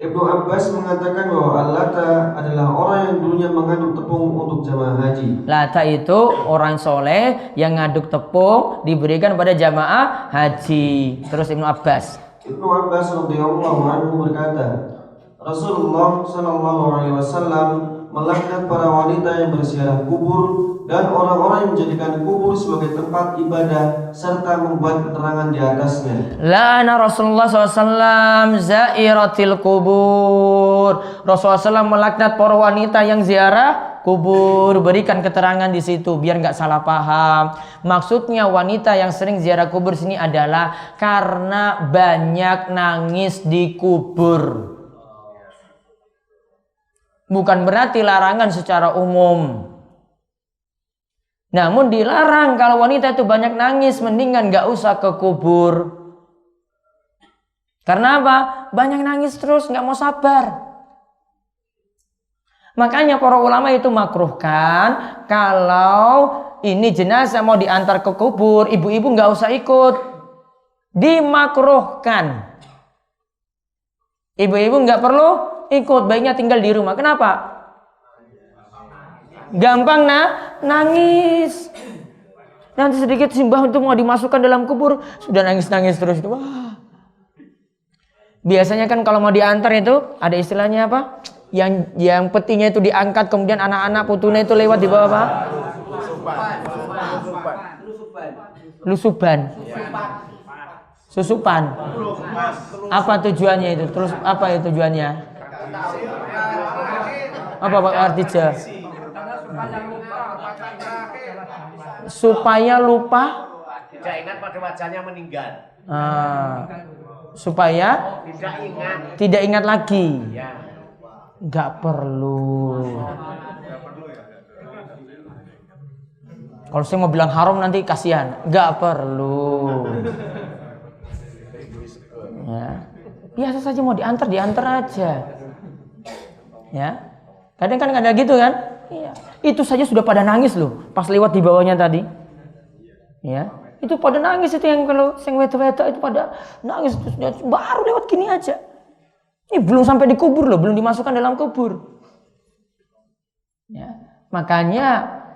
Ibnu Abbas mengatakan bahwa Al-Lata adalah orang yang dulunya mengaduk tepung untuk jamaah haji. Lata itu orang soleh yang ngaduk tepung diberikan pada jamaah haji. Terus Ibnu Abbas. Ibnu Abbas radhiyallahu anhu berkata, Rasulullah sallallahu alaihi wasallam melaknat para wanita yang berziarah kubur dan orang-orang yang menjadikan kubur sebagai tempat ibadah serta membuat keterangan di atasnya. La'ana Rasulullah SAW zairatil kubur. Rasulullah SAW melaknat para wanita yang ziarah kubur. Berikan keterangan di situ biar nggak salah paham. Maksudnya wanita yang sering ziarah kubur sini adalah karena banyak nangis di kubur. Bukan berarti larangan secara umum. Namun dilarang kalau wanita itu banyak nangis, mendingan gak usah ke kubur. Karena apa? Banyak nangis terus, gak mau sabar. Makanya para ulama itu makruhkan kalau ini jenazah mau diantar ke kubur, ibu-ibu gak usah ikut. Dimakruhkan. Ibu-ibu gak perlu ikut, baiknya tinggal di rumah. Kenapa? Gampang nangis. Nanti sedikit simbah untuk mau dimasukkan dalam kubur sudah nangis-nangis terus. Wah. Biasanya kan kalau mau diantar itu ada istilahnya apa? Yang petinya itu diangkat kemudian anak-anak putune itu lewat di bawah apa? Lusuban. Susupan. Apa tujuannya itu? Terus apa itu tujuannya? Apa Pak Artija? Supaya lupa, tidak ingat pada wajahnya meninggal. Supaya tidak ingat lagi. Ya. Gak perlu. Kalau saya mau bilang haram nanti kasihan. Gak perlu. Ya. Biasa saja mau diantar aja. Ya. Kadang kan ada gitu kan? Iya. Itu saja sudah pada nangis loh pas lewat di bawahnya tadi. Ya. Itu pada nangis itu yang kalau sing wedo-wedo itu pada nangis baru lewat gini aja. Ini belum sampai dikubur loh, belum dimasukkan dalam kubur. Ya. Makanya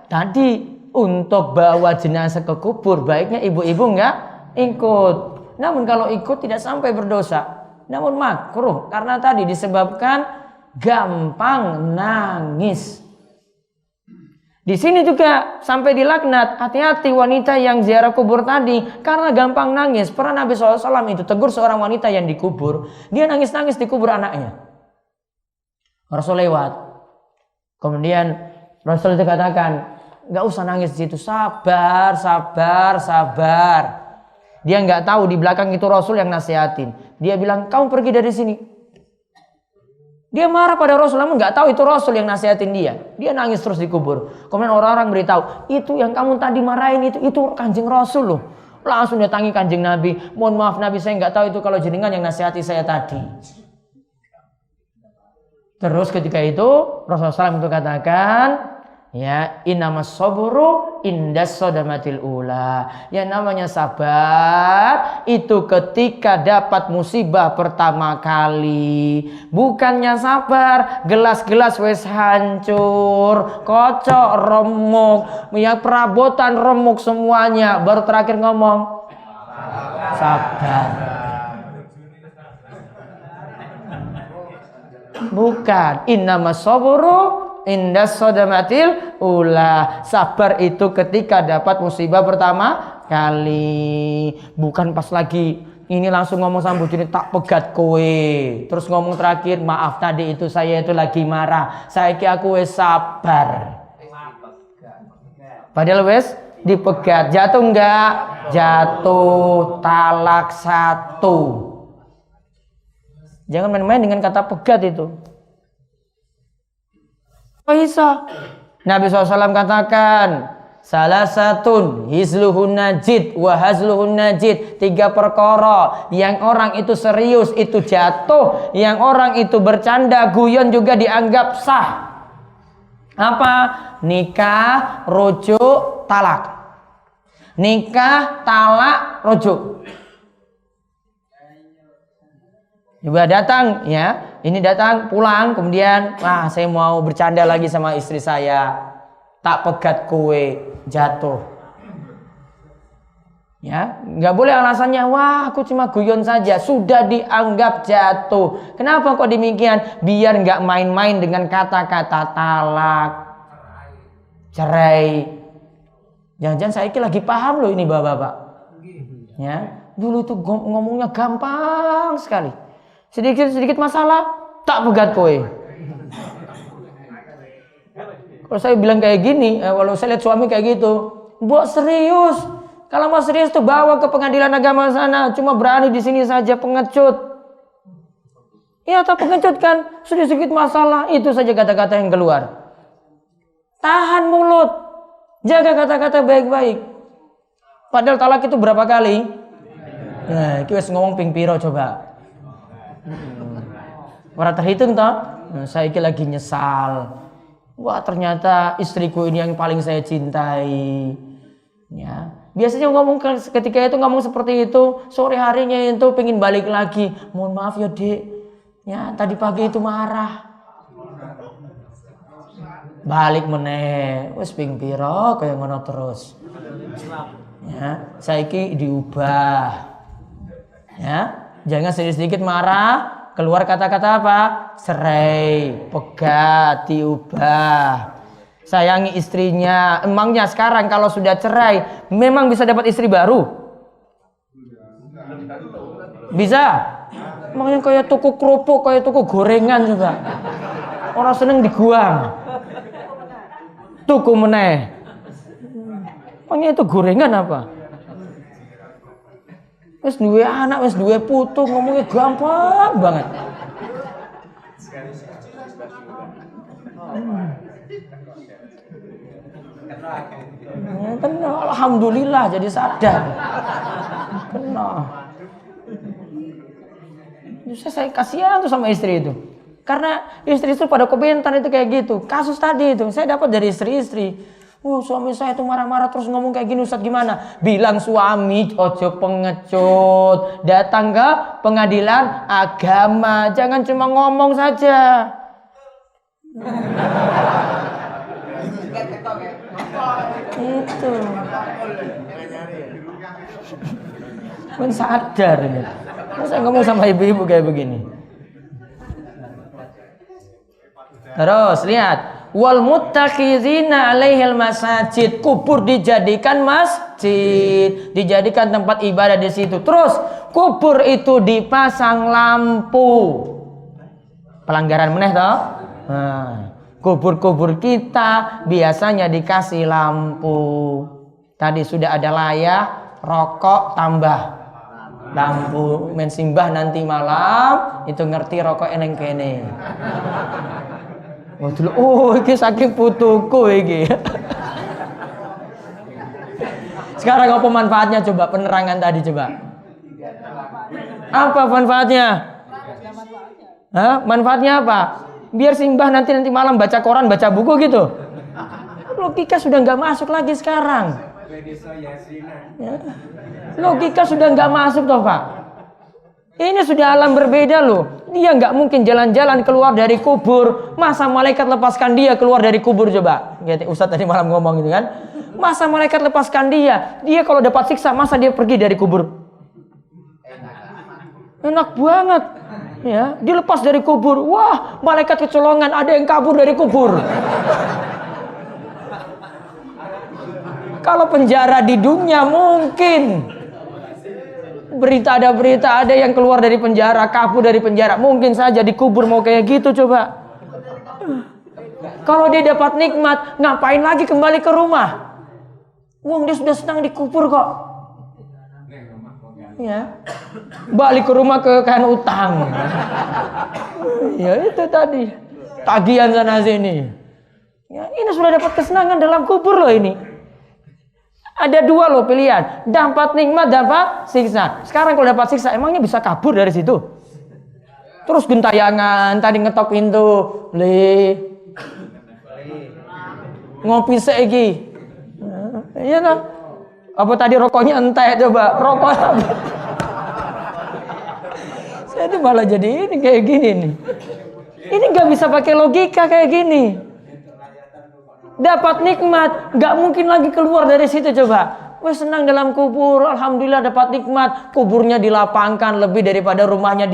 tadi untuk bawa jenazah ke kubur baiknya ibu-ibu enggak ikut. Namun kalau ikut tidak sampai berdosa. Namun makruh karena tadi disebabkan gampang nangis. Di sini juga sampai dilaknat, hati-hati wanita yang ziarah kubur tadi karena gampang nangis. Pernah Nabi SAW itu tegur seorang wanita yang dikubur, dia nangis-nangis di kubur anaknya. Rasul lewat, kemudian Rasul itu katakan, nggak usah nangis di situ, sabar. Dia nggak tahu di belakang itu Rasul yang nasihatin. Dia bilang, kamu pergi dari sini. Dia marah pada Rasul, namun nggak tahu itu Rasul yang nasihatin dia. Dia nangis terus di kubur. Kemudian orang-orang beritahu, itu yang kamu tadi marahin itu Kanjeng Rasul loh. Langsung datangi Kanjeng Nabi. Mohon maaf Nabi, saya nggak tahu itu kalau jenengan yang nasihati saya tadi. Terus ketika itu Rasulullah SAW itu katakan, ya, innamas sabru indas sadamatil ula. Ya, namanya sabar itu ketika dapat musibah pertama kali. Bukannya sabar gelas-gelas wes hancur, kocok remuk, ya perabotan remuk semuanya, baru terakhir ngomong sabar. Bukan, innamas sabru indas sadamatil ula. Sabar itu ketika dapat musibah pertama kali. Bukan pas lagi ini langsung ngomong sama bojone, tak pegat kowe. Terus ngomong terakhir, maaf tadi itu saya itu lagi marah. Saiki aku wis sabar. Padahal wis dipegat. Jatuh enggak? Jatuh. Talak 1. Jangan main-main dengan kata pegat itu. Bisa. Nabi SAW katakan, salah satun hizluhun najid wa hazluhun najid. 3 perkara yang orang itu serius itu jatuh, yang orang itu bercanda guyon juga dianggap sah. Apa? Nikah, rujuk, talak. Nikah, talak, rujuk. Juga datang, ya, ini datang pulang, kemudian, wah saya mau bercanda lagi sama istri saya, tak pegat kue, jatuh. Ya, nggak boleh alasannya, wah aku cuma guyon saja, sudah dianggap jatuh. Kenapa kok demikian? Biar nggak main-main dengan kata-kata talak, cerai. Jangan-jangan saya lagi paham loh ini bapak-bapak. Ya, dulu tuh ngomongnya gampang sekali. Sedikit masalah, tak pegat kowe. Kalau saya bilang kayak gini, walau saya lihat suami kayak gitu, buat serius. Kalau mau serius tuh bawa ke pengadilan agama sana. Cuma berani di sini saja pengecut. Iya, tak pengecut kan? Sedikit masalah, itu saja kata-kata yang keluar. Tahan mulut, jaga kata-kata baik-baik. Padahal talak itu berapa kali? Nah, kita ngomong ping piro coba. Orang terhitung toh, saya lagi nyesal. Wah ternyata istriku ini yang paling saya cintai. Ya, biasanya ngomong ketika itu ngomong seperti itu, sore harinya itu pengen balik lagi. Mohon maaf ya dek, ya tadi pagi itu marah. Balik meneh, wes ping piro kaya ngono terus. Ya, saiki diubah. Ya. Jangan sedikit marah, keluar kata-kata apa? Cerai, pegat, diubah. Sayangi istrinya. Emangnya sekarang kalau sudah cerai, memang bisa dapat istri baru? Bisa? Emangnya kayak tuku kerupuk, kayak tuku gorengan juga. Orang seneng diguang. Tuku meneh. Emangnya itu gorengan apa? Wes duwe anak, wes duwe putu, ngomongnya gampang banget. Kena, alhamdulillah jadi sadar. Kena. Saya kasihan tuh sama istri itu. Karena istri itu pada komentar itu kayak gitu. Kasus tadi itu saya dapat dari istri-istri. Suami saya tuh marah-marah terus ngomong kayak gini, Ustaz gimana? Bilang suami ojo pengecut, datang ke pengadilan agama, jangan cuma ngomong saja. Itu. Pun sadar ini. Saya ngomong sama ibu-ibu kayak begini. Terus lihat. Wal muttakhizina 'alaihil masajid, kubur dijadikan masjid, dijadikan tempat ibadah di situ. Terus kubur itu dipasang lampu. Pelanggaran meneh toh? Nah, kubur-kubur kita biasanya dikasih lampu. Tadi sudah ada layar, rokok tambah lampu men simbah nanti malam itu ngerti rokok eneng kene. Oh, iki saking putuku iki. Sekarang apa manfaatnya coba penerangan tadi coba? Apa manfaatnya? Hah? Manfaatnya apa? Biar simbah nanti malam baca koran, baca buku gitu. Logika sudah nggak masuk lagi sekarang. Ya. Logika sudah nggak masuk toh Pak. Ini sudah alam berbeda loh. Dia nggak mungkin jalan-jalan keluar dari kubur. Masa malaikat lepaskan dia keluar dari kubur coba? Ustadz tadi malam ngomong gitu kan. Masa malaikat lepaskan dia? Dia kalau dapat siksa masa dia pergi dari kubur? Enak banget. Ya, dilepas dari kubur. Wah, malaikat kecolongan, ada yang kabur dari kubur. Kalau penjara di dunia mungkin berita ada yang keluar dari penjara, kabur dari penjara. Mungkin saja dikubur mau kayak gitu coba. Kalau dia dapat nikmat, ngapain lagi kembali ke rumah? Wong dia sudah senang dikubur kok. Ya. Balik ke rumah ke kan utang. Ya itu tadi. Tagihan sana sini. Ya, ini sudah dapat kesenangan dalam kubur loh ini. Ada dua loh pilihan, dapat nikmat, dapat siksa. Sekarang kalau dapat siksa, emangnya bisa kabur dari situ? Terus gentayangan, tadi ngetok pintu, ngopi seegi. Iya nah. Apa tadi rokoknya entek coba, rokok. Saya tuh malah jadi ini kayak gini nih. Ini nggak bisa pakai logika kayak gini. Dapat nikmat, gak mungkin lagi keluar dari situ coba. Wah senang dalam kubur, alhamdulillah dapat nikmat. Kuburnya dilapangkan lebih daripada rumahnya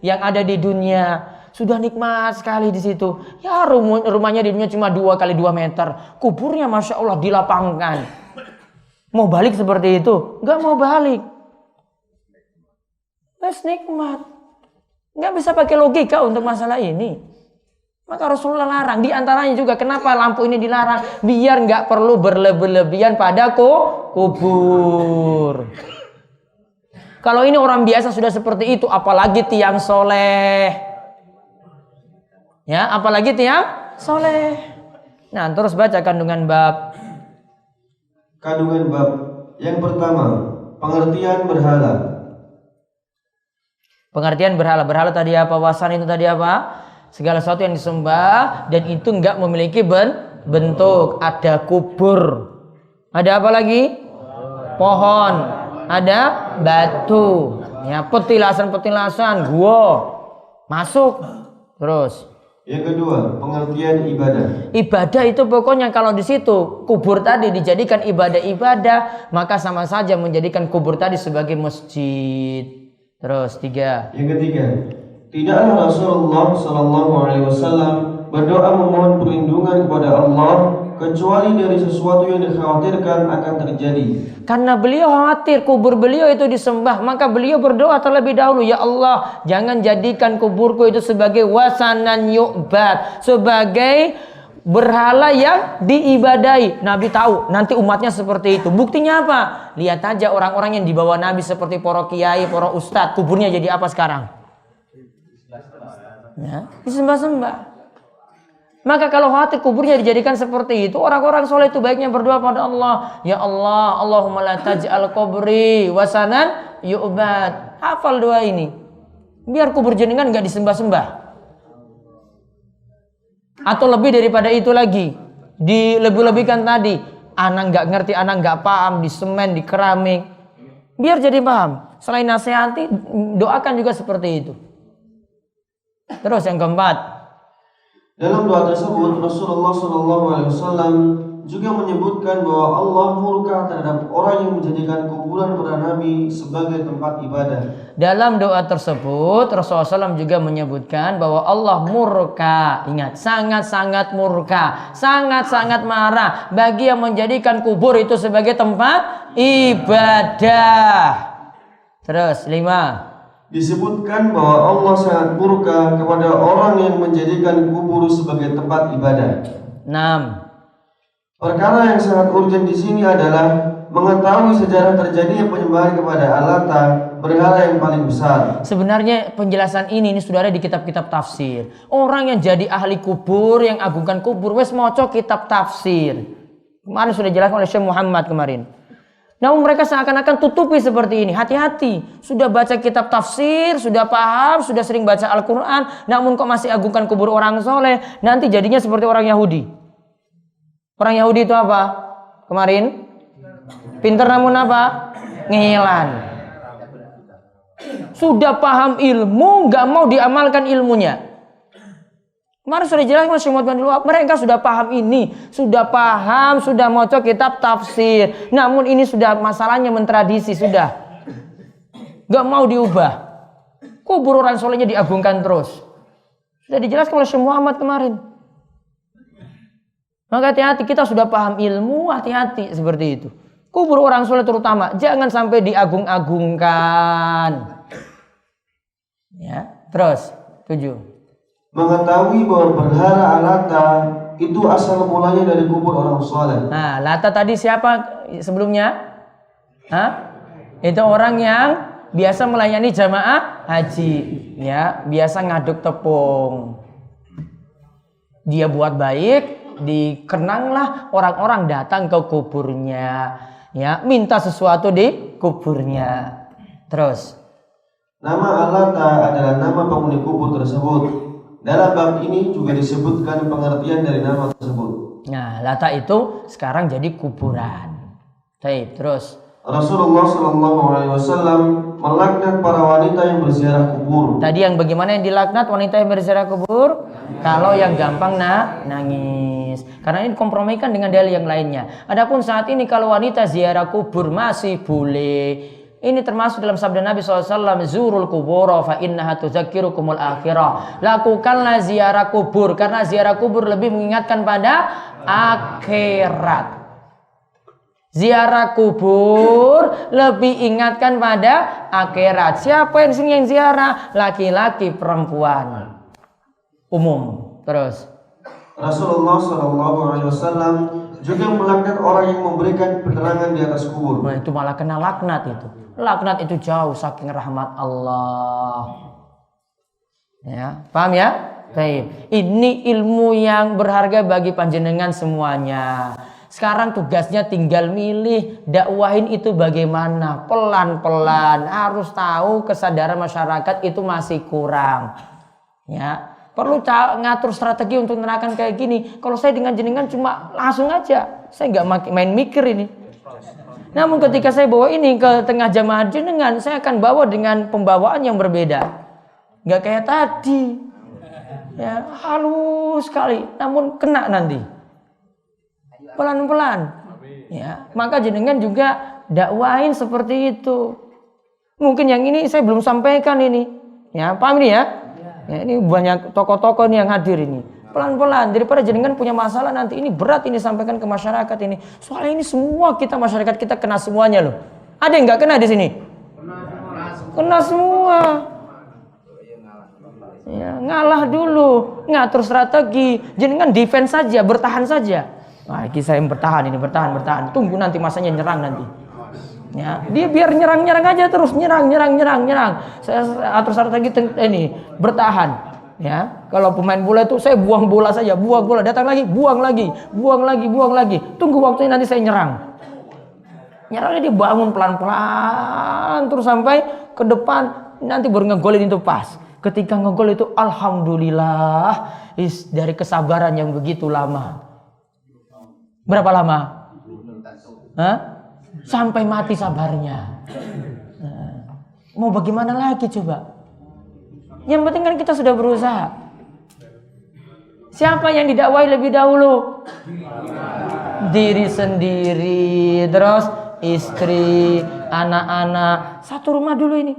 yang ada di dunia. Sudah nikmat sekali di situ. Ya rumahnya di dunia cuma 2 kali 2 meter. Kuburnya masya Allah dilapangkan. Mau balik seperti itu? Gak mau balik. Wes nikmat. Gak bisa pakai logika untuk masalah ini. Maka Rasulullah larang. Di antaranya juga kenapa lampu ini dilarang? Biar nggak perlu berlebihan pada kubur. Kalau ini orang biasa sudah seperti itu, apalagi tiang soleh. Ya, apalagi tiang soleh. Nah, terus baca kandungan bab. Kandungan bab. Yang pertama, pengertian berhala. Pengertian berhala. Berhala tadi apa? Wasan itu tadi apa? Segala sesuatu yang disembah dan itu enggak memiliki bentuk. Ada kubur. Ada apa lagi? Pohon. Ada batu. Ya, petilasan-petilasan, gua. Masuk. Terus. Yang kedua, pengertian ibadah. Ibadah itu pokoknya kalau di situ kubur tadi dijadikan ibadah-ibadah, maka sama saja menjadikan kubur tadi sebagai masjid. Terus 3. Yang ketiga, tidaklah Rasulullah SAW berdoa memohon perlindungan kepada Allah kecuali dari sesuatu yang dikhawatirkan akan terjadi. Karena beliau khawatir kubur beliau itu disembah, maka beliau berdoa terlebih dahulu, ya Allah, jangan jadikan kuburku itu sebagai wasanan yu'bad, sebagai berhala yang diibadai. Nabi tahu nanti umatnya seperti itu. Buktinya apa? Lihat aja orang-orang yang dibawa Nabi seperti para kiai, para ustadz, kuburnya jadi apa sekarang? Ya, disembah-sembah. Maka kalau khawatir kuburnya dijadikan seperti itu, orang-orang soleh itu baiknya berdoa pada Allah, ya Allah, Allahumma la taj'al qabri wasanan yu'bad. Hafal doa ini. Biar kubur jenengan enggak disembah-sembah. Atau lebih daripada itu lagi, dilebih-lebihkan tadi, anak enggak ngerti, anak enggak paham, di semen, di keramik. Biar jadi paham. Selain nasihati, doakan juga seperti itu. Terus yang keempat, dalam doa tersebut Rasulullah SAW juga menyebutkan bahwa Allah murka terhadap orang yang menjadikan kuburan para nabi sebagai tempat ibadah. Dalam doa tersebut Rasulullah SAW juga menyebutkan bahwa Allah murka, ingat, sangat-sangat murka, sangat-sangat marah bagi yang menjadikan kubur itu sebagai tempat ibadah. Terus 5. Disebutkan bahwa Allah sangat murka kepada orang yang menjadikan kubur sebagai tempat ibadah. 6. Perkara yang sangat urgent di sini adalah mengetahui sejarah terjadinya penyembahan kepada Al-Lata, berhala yang paling besar. Sebenarnya penjelasan ini saudara di kitab-kitab tafsir. Orang yang jadi ahli kubur, yang agungkan kubur, wes moco kitab tafsir. Kemarin sudah dijelaskan oleh Syekh Muhammad kemarin. Namun mereka seakan-akan tutupi seperti ini. Hati-hati. Sudah baca kitab tafsir, sudah paham, sudah sering baca Al-Quran. Namun kok masih agungkan kubur orang soleh. Nanti jadinya seperti orang Yahudi. Orang Yahudi itu apa? Kemarin? Pinter namun apa? Ngelan. Sudah paham ilmu, gak mau diamalkan ilmunya. Kemarin sudah jelas Syekh Muhammad bin Wahab, mereka sudah paham ini, sudah paham, sudah mau kitab tafsir. Namun ini sudah masalahnya mentradisi, sudah gak mau diubah. Kubur orang solehnya diagungkan terus. Sudah dijelaskan oleh Syekh Muhammad kemarin. Maka hati-hati, kita sudah paham ilmu, hati-hati seperti itu. Kubur orang soleh terutama jangan sampai diagung-agungkan. Ya, terus 7. Mengetahui bahwa berhala Al-Lata itu asal mulanya dari kubur orang soleh. Nah, Lata tadi siapa sebelumnya? Hah? Itu orang yang biasa melayani jamaah haji, ya, biasa ngaduk tepung. Dia buat baik, dikenanglah orang-orang datang ke kuburnya, ya, minta sesuatu di kuburnya. Terus, nama Al-Lata adalah nama penghuni kubur tersebut. Dalam bab ini juga disebutkan pengertian dari nama tersebut. Nah, Lata itu sekarang jadi kuburan. Baik, terus. Rasulullah SAW melaknat para wanita yang berziarah kubur. Tadi yang bagaimana yang dilaknat wanita yang berziarah kubur? Kalau yang gampang nangis. Karena ini dikompromikan dengan dalil yang lainnya. Adapun saat ini kalau wanita ziarah kubur masih boleh. Ini termasuk dalam sabda Nabi SAW, zurul kubura fa innaha tuzakkirukumul akhirah. Lakukanlah ziarah kubur, karena ziarah kubur lebih mengingatkan pada akhirat. Ziarah kubur lebih ingatkan pada akhirat. Siapa yang sini yang ziarah? Laki-laki, perempuan, umum. Terus, Rasulullah SAW juga melaknat orang yang memberikan penerangan di atas kubur. nah, itu malah kena laknat itu. Laknat itu jauh saking rahmat Allah. Ya, paham ya? Baik. Ini ilmu yang berharga bagi panjenengan semuanya. Sekarang tugasnya tinggal milih dakwahin itu bagaimana. Pelan-pelan. Harus tahu kesadaran masyarakat itu masih kurang. Ya, perlu ngatur strategi untuk menerapkan kayak gini. Kalau saya dengan jenengan cuma langsung aja, saya nggak main mikir ini. Namun ketika saya bawa ini ke tengah jamaah jenengan, saya akan bawa dengan pembawaan yang berbeda. Nggak kayak tadi, ya halus sekali, namun kena nanti. Pelan-pelan. Ya, maka jenengan juga dakwain seperti itu. Mungkin yang ini saya belum sampaikan ini. Ya, paham ini ya? Ya, ini banyak tokoh-tokoh nih yang hadir ini. Pelan-pelan, daripada jenengan punya masalah nanti ini berat ini sampaikan ke masyarakat ini. Soalnya ini semua kita masyarakat kita kena semuanya loh. Ada yang nggak kena di sini? Kena semua. Ya, ngalah dulu, ngatur strategi. Jenengan defense saja, bertahan saja. Nah, saya bertahan ini, bertahan. Tunggu nanti masanya nyerang nanti. Ya, dia biar nyerang aja terus, nyerang. Saya atur strategi ini, bertahan. Ya, kalau pemain bola itu saya buang bola saja, buang bola, datang lagi, buang lagi. Tunggu waktunya nanti saya nyerang. Nyerangnya dia bangun pelan-pelan terus sampai ke depan, nanti baru ngegolin itu pas. Ketika ngegol itu alhamdulillah dari kesabaran yang begitu lama. Berapa lama? Hah? Sampai mati sabarnya. Nah, mau bagaimana lagi coba? Yang penting kan kita sudah berusaha. Siapa yang didakwai lebih dahulu? Diri sendiri, terus istri, anak-anak. Satu rumah dulu ini.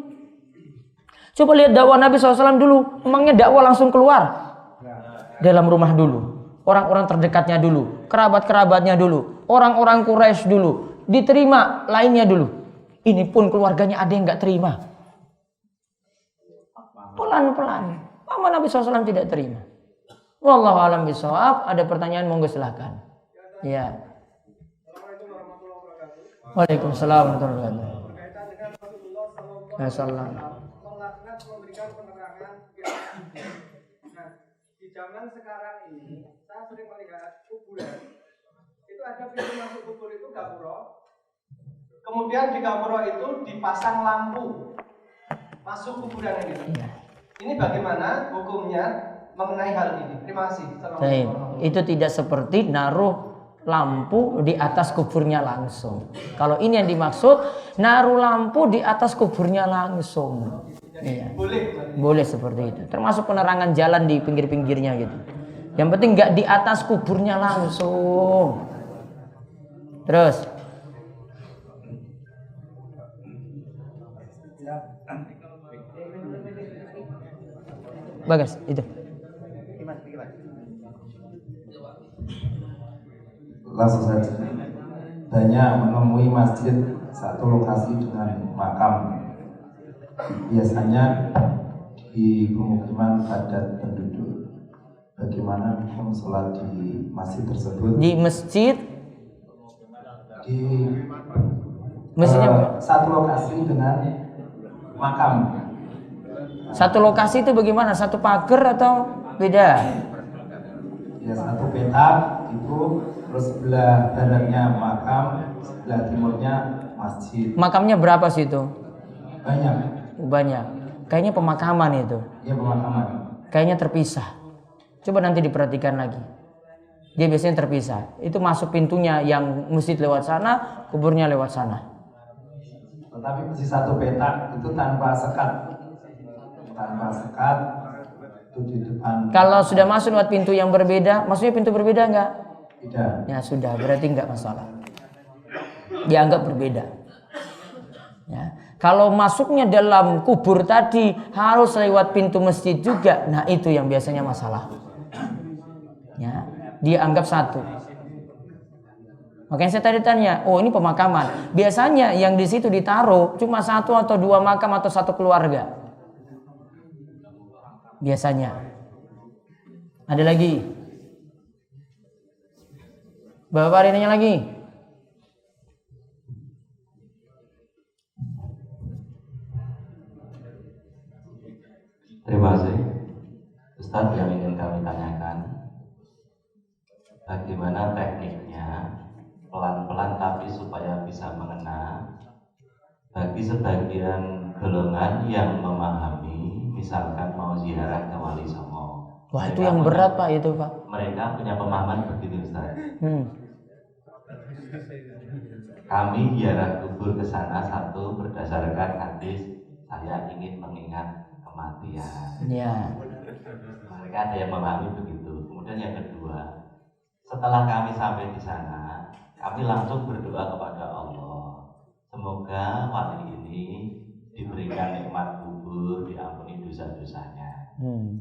Coba lihat dakwah Nabi SAW dulu. Emangnya dakwah langsung keluar? Dalam rumah dulu. Orang-orang terdekatnya dulu. Kerabat-kerabatnya dulu. Orang-orang Quraisy dulu. Diterima lainnya dulu. Ini pun keluarganya ada yang gak terima. Pelan-pelan. Mama Nabi SAW tidak terima. Wallahu a'lam bishawab. Ada pertanyaan, monggo silahkan. Ya. Waalaikumsalam warahmatullahi wabarakatuh. Berkaitan dengan Rasulullah Ya, salam. melaknat memberikan penerangan yang nah, di zaman sekarang ini saya sering melihat kuburan itu ada pintu masuk kubur itu gapura, kemudian di gapura itu dipasang lampu masuk kuburan ini. Iya. Ini bagaimana hukumnya mengenai hal ini? Terima kasih. Baik, itu tidak seperti naruh lampu di atas kuburnya langsung. Kalau ini yang dimaksud, naruh lampu di atas kuburnya langsung. Iya. Boleh seperti itu. Termasuk penerangan jalan di pinggir-pinggirnya gitu. Yang penting nggak di atas kuburnya langsung. Terus. Bagas, itu. Langsung saja. Banyak menemui masjid satu lokasi dengan makam. Biasanya di pemukiman padat penduduk. Bagaimana hukum sholat di masjid tersebut? Di masjid, Di masjidnya satu lokasi dengan makam. satu lokasi itu bagaimana? Satu pagar atau beda? Ya, satu petak itu, terus sebelah baratnya makam, sebelah timurnya masjid. Makamnya berapa sih itu? Banyak. Banyak. Kayaknya pemakaman itu. Ya, pemakaman. Kayaknya terpisah. Coba nanti diperhatikan lagi. Dia biasanya terpisah. Itu masuk pintunya yang masjid lewat sana, kuburnya lewat sana. Tetapi di satu petak itu tanpa sekat. Tanpa sekat itu di depan. Kalau sudah masuk lewat pintu yang berbeda, maksudnya pintu berbeda enggak? Tidak. Ya sudah, berarti enggak masalah. Dianggap berbeda. Ya. Kalau masuknya dalam kubur tadi harus lewat pintu masjid juga, nah itu yang biasanya masalah. Ya, dia anggap satu. Makanya saya tadi tanya, oh ini pemakaman. Biasanya yang di situ ditaruh cuma satu atau dua makam atau satu keluarga. Biasanya. Ada lagi? Bapak ada nanya lagi? Terima kasih. Ustadz, yang ingin kami tanyakan, bagaimana tekniknya pelan-pelan tapi supaya bisa mengena bagi sebagian golongan yang memahami, misalkan mau ziarah ke Wali Songo. Wah, itu yang berat Pak itu Pak. Mereka punya pemahaman begini Ustadz. Kami ziarah kubur ke sana satu berdasarkan hadis saya ingin mengingat kematian. Ya. Mereka ada yang memahami begitu. Kemudian yang kedua, setelah kami sampai di sana, kami langsung berdoa kepada Allah. Semoga wali ini diberikan nikmat kubur, diampuni dosa-dosanya.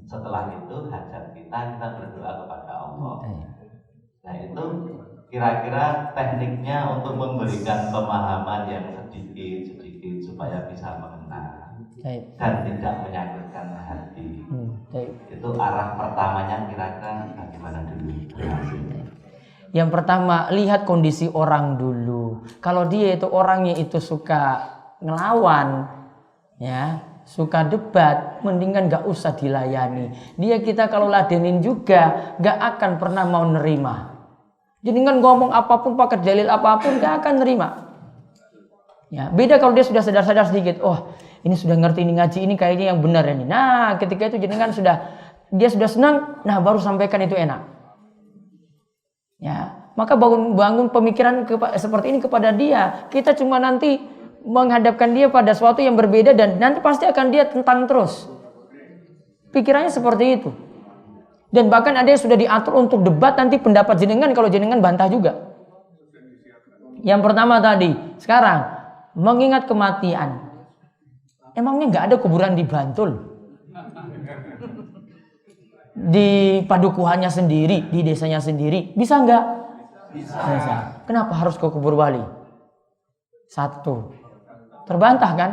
Setelah itu hajat kita berdoa kepada Allah. Nah itu kira-kira tekniknya untuk memberikan pemahaman yang sedikit-sedikit supaya bisa mengena dan tidak menyakitkan hati. Itu arah pertamanya kira-kira bagaimana dulu? Yang pertama, lihat kondisi orang dulu. Kalau dia itu orangnya itu suka ngelawan, ya, suka debat, mendingan gak usah dilayani. Dia kita kalau ladenin juga gak akan pernah mau nerima. Jadi kan ngomong apapun, pakai dalil apapun gak akan nerima. Ya, beda kalau dia sudah sadar-sadar sedikit. Oh, ini sudah ngerti ini ngaji ini kayaknya yang benar ini. Nah, ketika itu jenengan dia sudah senang, nah baru sampaikan itu enak. Ya, maka bangun pemikiran seperti ini kepada dia. Kita cuma nanti menghadapkan dia pada sesuatu yang berbeda dan nanti pasti akan dia tentang terus. Pikirannya seperti itu. Dan bahkan ada yang sudah diatur untuk debat nanti pendapat jenengan kalau jenengan bantah juga. Yang pertama tadi, sekarang mengingat kematian. Emangnya nggak ada kuburan di Bantul? Di padukuhannya sendiri, di desanya sendiri, bisa nggak? Bisa. Kenapa harus ke kubur wali? Satu, terbantah kan?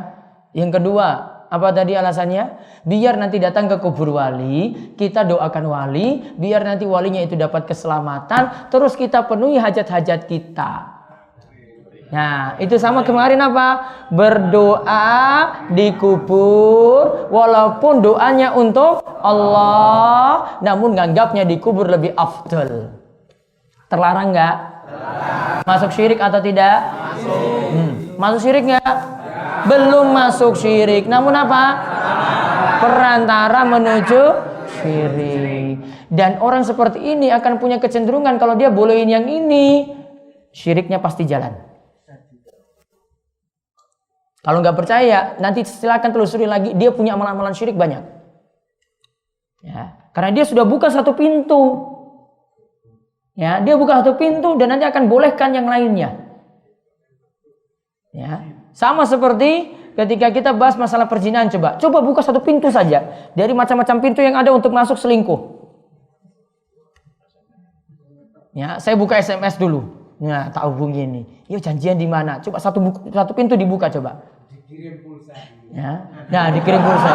Yang kedua, apa tadi alasannya? Biar nanti datang ke kubur wali, kita doakan wali, biar nanti walinya itu dapat keselamatan, terus kita penuhi hajat-hajat kita. Nah, itu sama kemarin apa? Berdoa di kubur walaupun doanya untuk Allah, namun nganggapnya di kubur lebih afdal. Terlarang nggak? Masuk syirik atau tidak? Masuk syirik nggak? Belum masuk syirik, namun apa? Perantara menuju syirik. Dan orang seperti ini akan punya kecenderungan kalau dia bolehin yang ini, syiriknya pasti jalan. Kalau nggak percaya, nanti silakan telusuri lagi. Dia punya amalan-amalan syirik banyak. Ya, karena dia sudah buka satu pintu. Ya, dia buka satu pintu dan nanti akan bolehkan yang lainnya. Ya, sama seperti ketika kita bahas masalah perzinahan, coba buka satu pintu saja dari macam-macam pintu yang ada untuk masuk selingkuh. Ya, saya buka SMS dulu. Nah, tak hubungi ini. Yuk janjian di mana? Coba satu pintu dibuka coba. Dikirim pulsa. Ya. Nah, dikirim pulsa.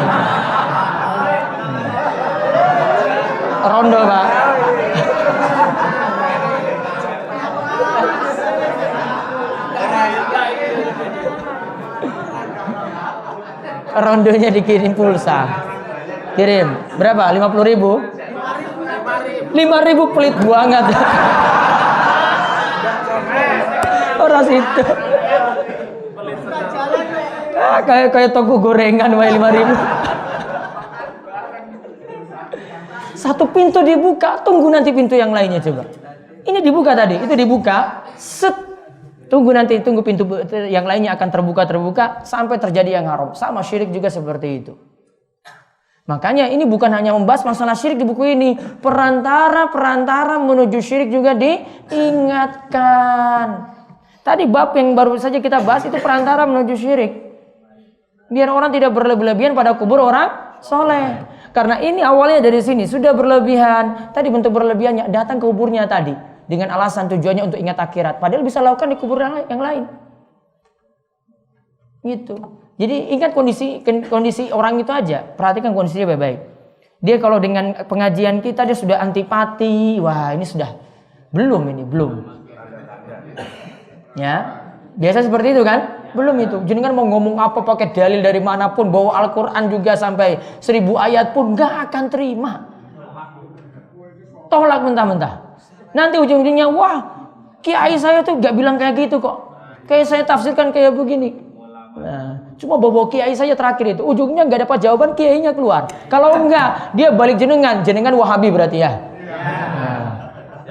Rondo, Pak. Rondonya dikirim pulsa. Kirim. Berapa? 50.000? 5.000 pelit banget. Orang situ. Kayak toko gorengan wae 5.000. Satu pintu dibuka, tunggu nanti pintu yang lainnya coba. Ini dibuka tadi, itu dibuka, set. Tunggu pintu yang lainnya akan terbuka sampai terjadi yang haram. Sama syirik juga seperti itu. Makanya ini bukan hanya membahas masalah syirik di buku ini, perantara menuju syirik juga diingatkan. Tadi bab yang baru saja kita bahas itu perantara menuju syirik. Biar orang tidak berlebihan pada kubur orang soleh. Karena ini awalnya dari sini sudah berlebihan. Tadi bentuk berlebihannya datang ke kuburnya tadi dengan alasan tujuannya untuk ingat akhirat. Padahal bisa lakukan di kubur yang lain. Gitu. Jadi ingat kondisi orang itu aja. Perhatikan kondisinya baik-baik. Dia kalau dengan pengajian kita dia sudah antipati. Wah, ini sudah belum. Ya, biasa seperti itu kan? Belum itu. Jenengan mau ngomong apa pakai dalil dari manapun, bawa Al-Quran juga sampai 1000 ayat pun gak akan terima. Tolak mentah-mentah. Nanti ujung-ujungnya, wah, kiai saya tuh gak bilang kayak gitu kok. Kayak saya tafsirkan kayak begini. Nah, cuma bawa kiai saya terakhir itu. Ujungnya gak dapat jawaban, kiainya keluar. Kalau enggak, dia balik jenengan Wahabi berarti ya.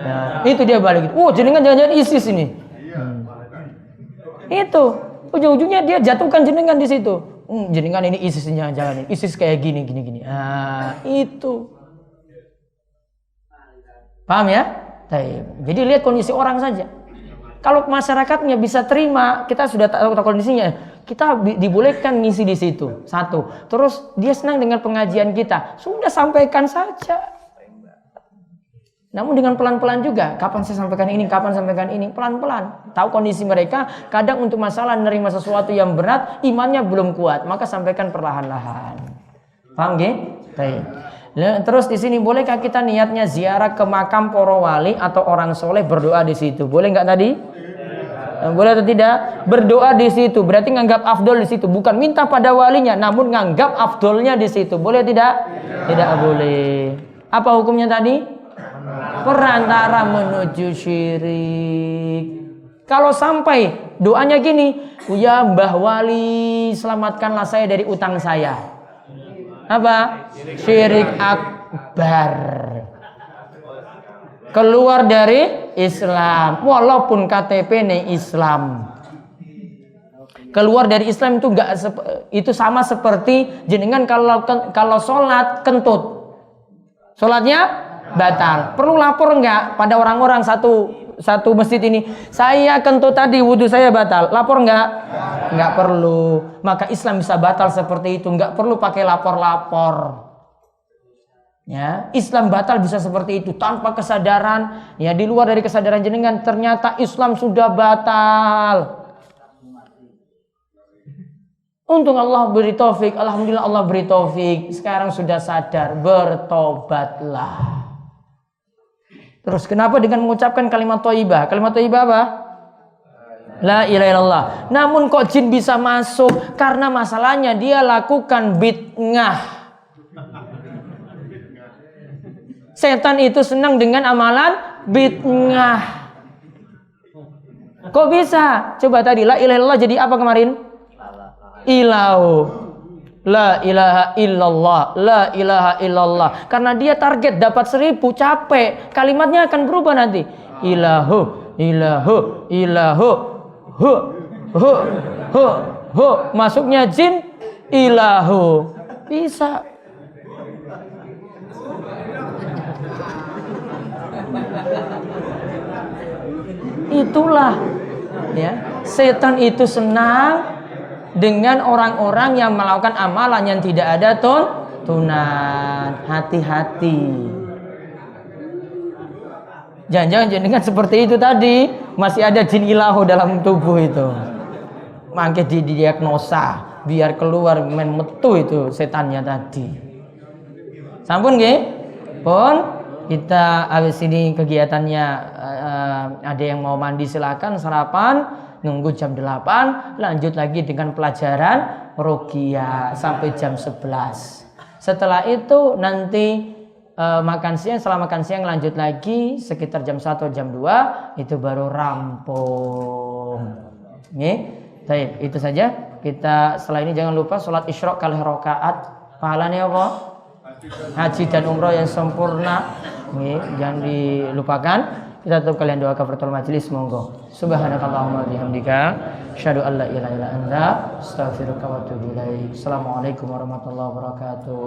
Nah, itu dia balik. Jenengan jangan-jangan ISIS ini. Itu ujung-ujungnya dia jatuhkan jenengan di situ. Jenengan ini ISIS, jangan-jangan ini ISIS kayak gini. Nah, itu. Paham ya? Jadi lihat kondisi orang saja. Kalau masyarakatnya bisa terima, kita sudah tahu kondisinya, kita dibolehkan ngisi di situ. Satu. Terus dia senang dengan pengajian kita, sudah sampaikan saja. Namun dengan pelan-pelan juga, kapan saya sampaikan ini, pelan-pelan. Tahu kondisi mereka, kadang untuk masalah menerima sesuatu yang berat, imannya belum kuat, maka sampaikan perlahan-lahan. Paham nggih? Baik. Terus di sini bolehkah kita niatnya ziarah ke makam para wali atau orang soleh berdoa di situ? Boleh nggak tadi? Boleh atau tidak? Berdoa di situ, berarti nganggap afdol di situ, bukan minta pada walinya, namun nganggap afdolnya di situ. Boleh tidak? Tidak boleh. Apa hukumnya tadi? Perantara menuju syirik. Kalau sampai doanya gini, ya Mbah Wali, selamatkanlah saya dari utang saya. Apa? Syirik akbar. Keluar dari Islam, walaupun KTP-nya Islam. Keluar dari Islam itu itu sama seperti jenengan kalau sholat kentut. Sholatnya batal. Perlu lapor enggak pada orang-orang satu masjid ini? Saya kentut tadi, wudhu saya batal. Lapor enggak? Enggak perlu. Maka Islam bisa batal seperti itu. Enggak perlu pakai lapor-lapor. Ya, Islam batal bisa seperti itu tanpa kesadaran. Ya, di luar dari kesadaran jenengan ternyata Islam sudah batal. Untung Allah beri taufik. Alhamdulillah Allah beri taufik. Sekarang sudah sadar, bertobatlah. Terus kenapa dengan mengucapkan kalimat thayyibah? Kalimat thayyibah apa? La ilaha illallah. Namun kok jin bisa masuk? Karena masalahnya dia lakukan bid'ah. Setan itu senang dengan amalan bid'ah. Kok bisa? Coba tadi la ilaha illallah jadi apa kemarin? Ilahu. La ilaha illallah. La ilaha illallah. Karena dia target dapat 1000, capek. Kalimatnya akan berubah nanti. Ilahu, ilahu, ilahu. Hu, hu, hu, hu. Masuknya jin, ilahu. Bisa. Itulah ya, setan itu senang dengan orang-orang yang melakukan amalan yang tidak ada tuntunan. Hati-hati. Jangan-jangan jenengan seperti itu tadi, masih ada jin ilahu dalam tubuh itu. Mangke didiagnosa biar keluar men metu itu setannya tadi. Sampun nggih? Pun kita habis ini kegiatannya ada yang mau mandi silakan, sarapan, nunggu jam 8, lanjut lagi dengan pelajaran ruqyah sampai jam 11. Setelah itu nanti makan siang, setelah makan siang lanjut lagi sekitar jam 1 jam 2 itu baru rampung. Nih, baik, itu saja. Kita setelah ini jangan lupa sholat isyraq kali rakaat. Pahalanya apa? Haji dan umroh yang sempurna. Nih, jangan dilupakan. Kita tutup kalian doa kafaratul majelis, monggo. Subhanakallahumma bihamdika asyhadu an la ilaha illa anta astaghfiruka wa atubu ilaik. Assalamualaikum warahmatullahi wabarakatuh.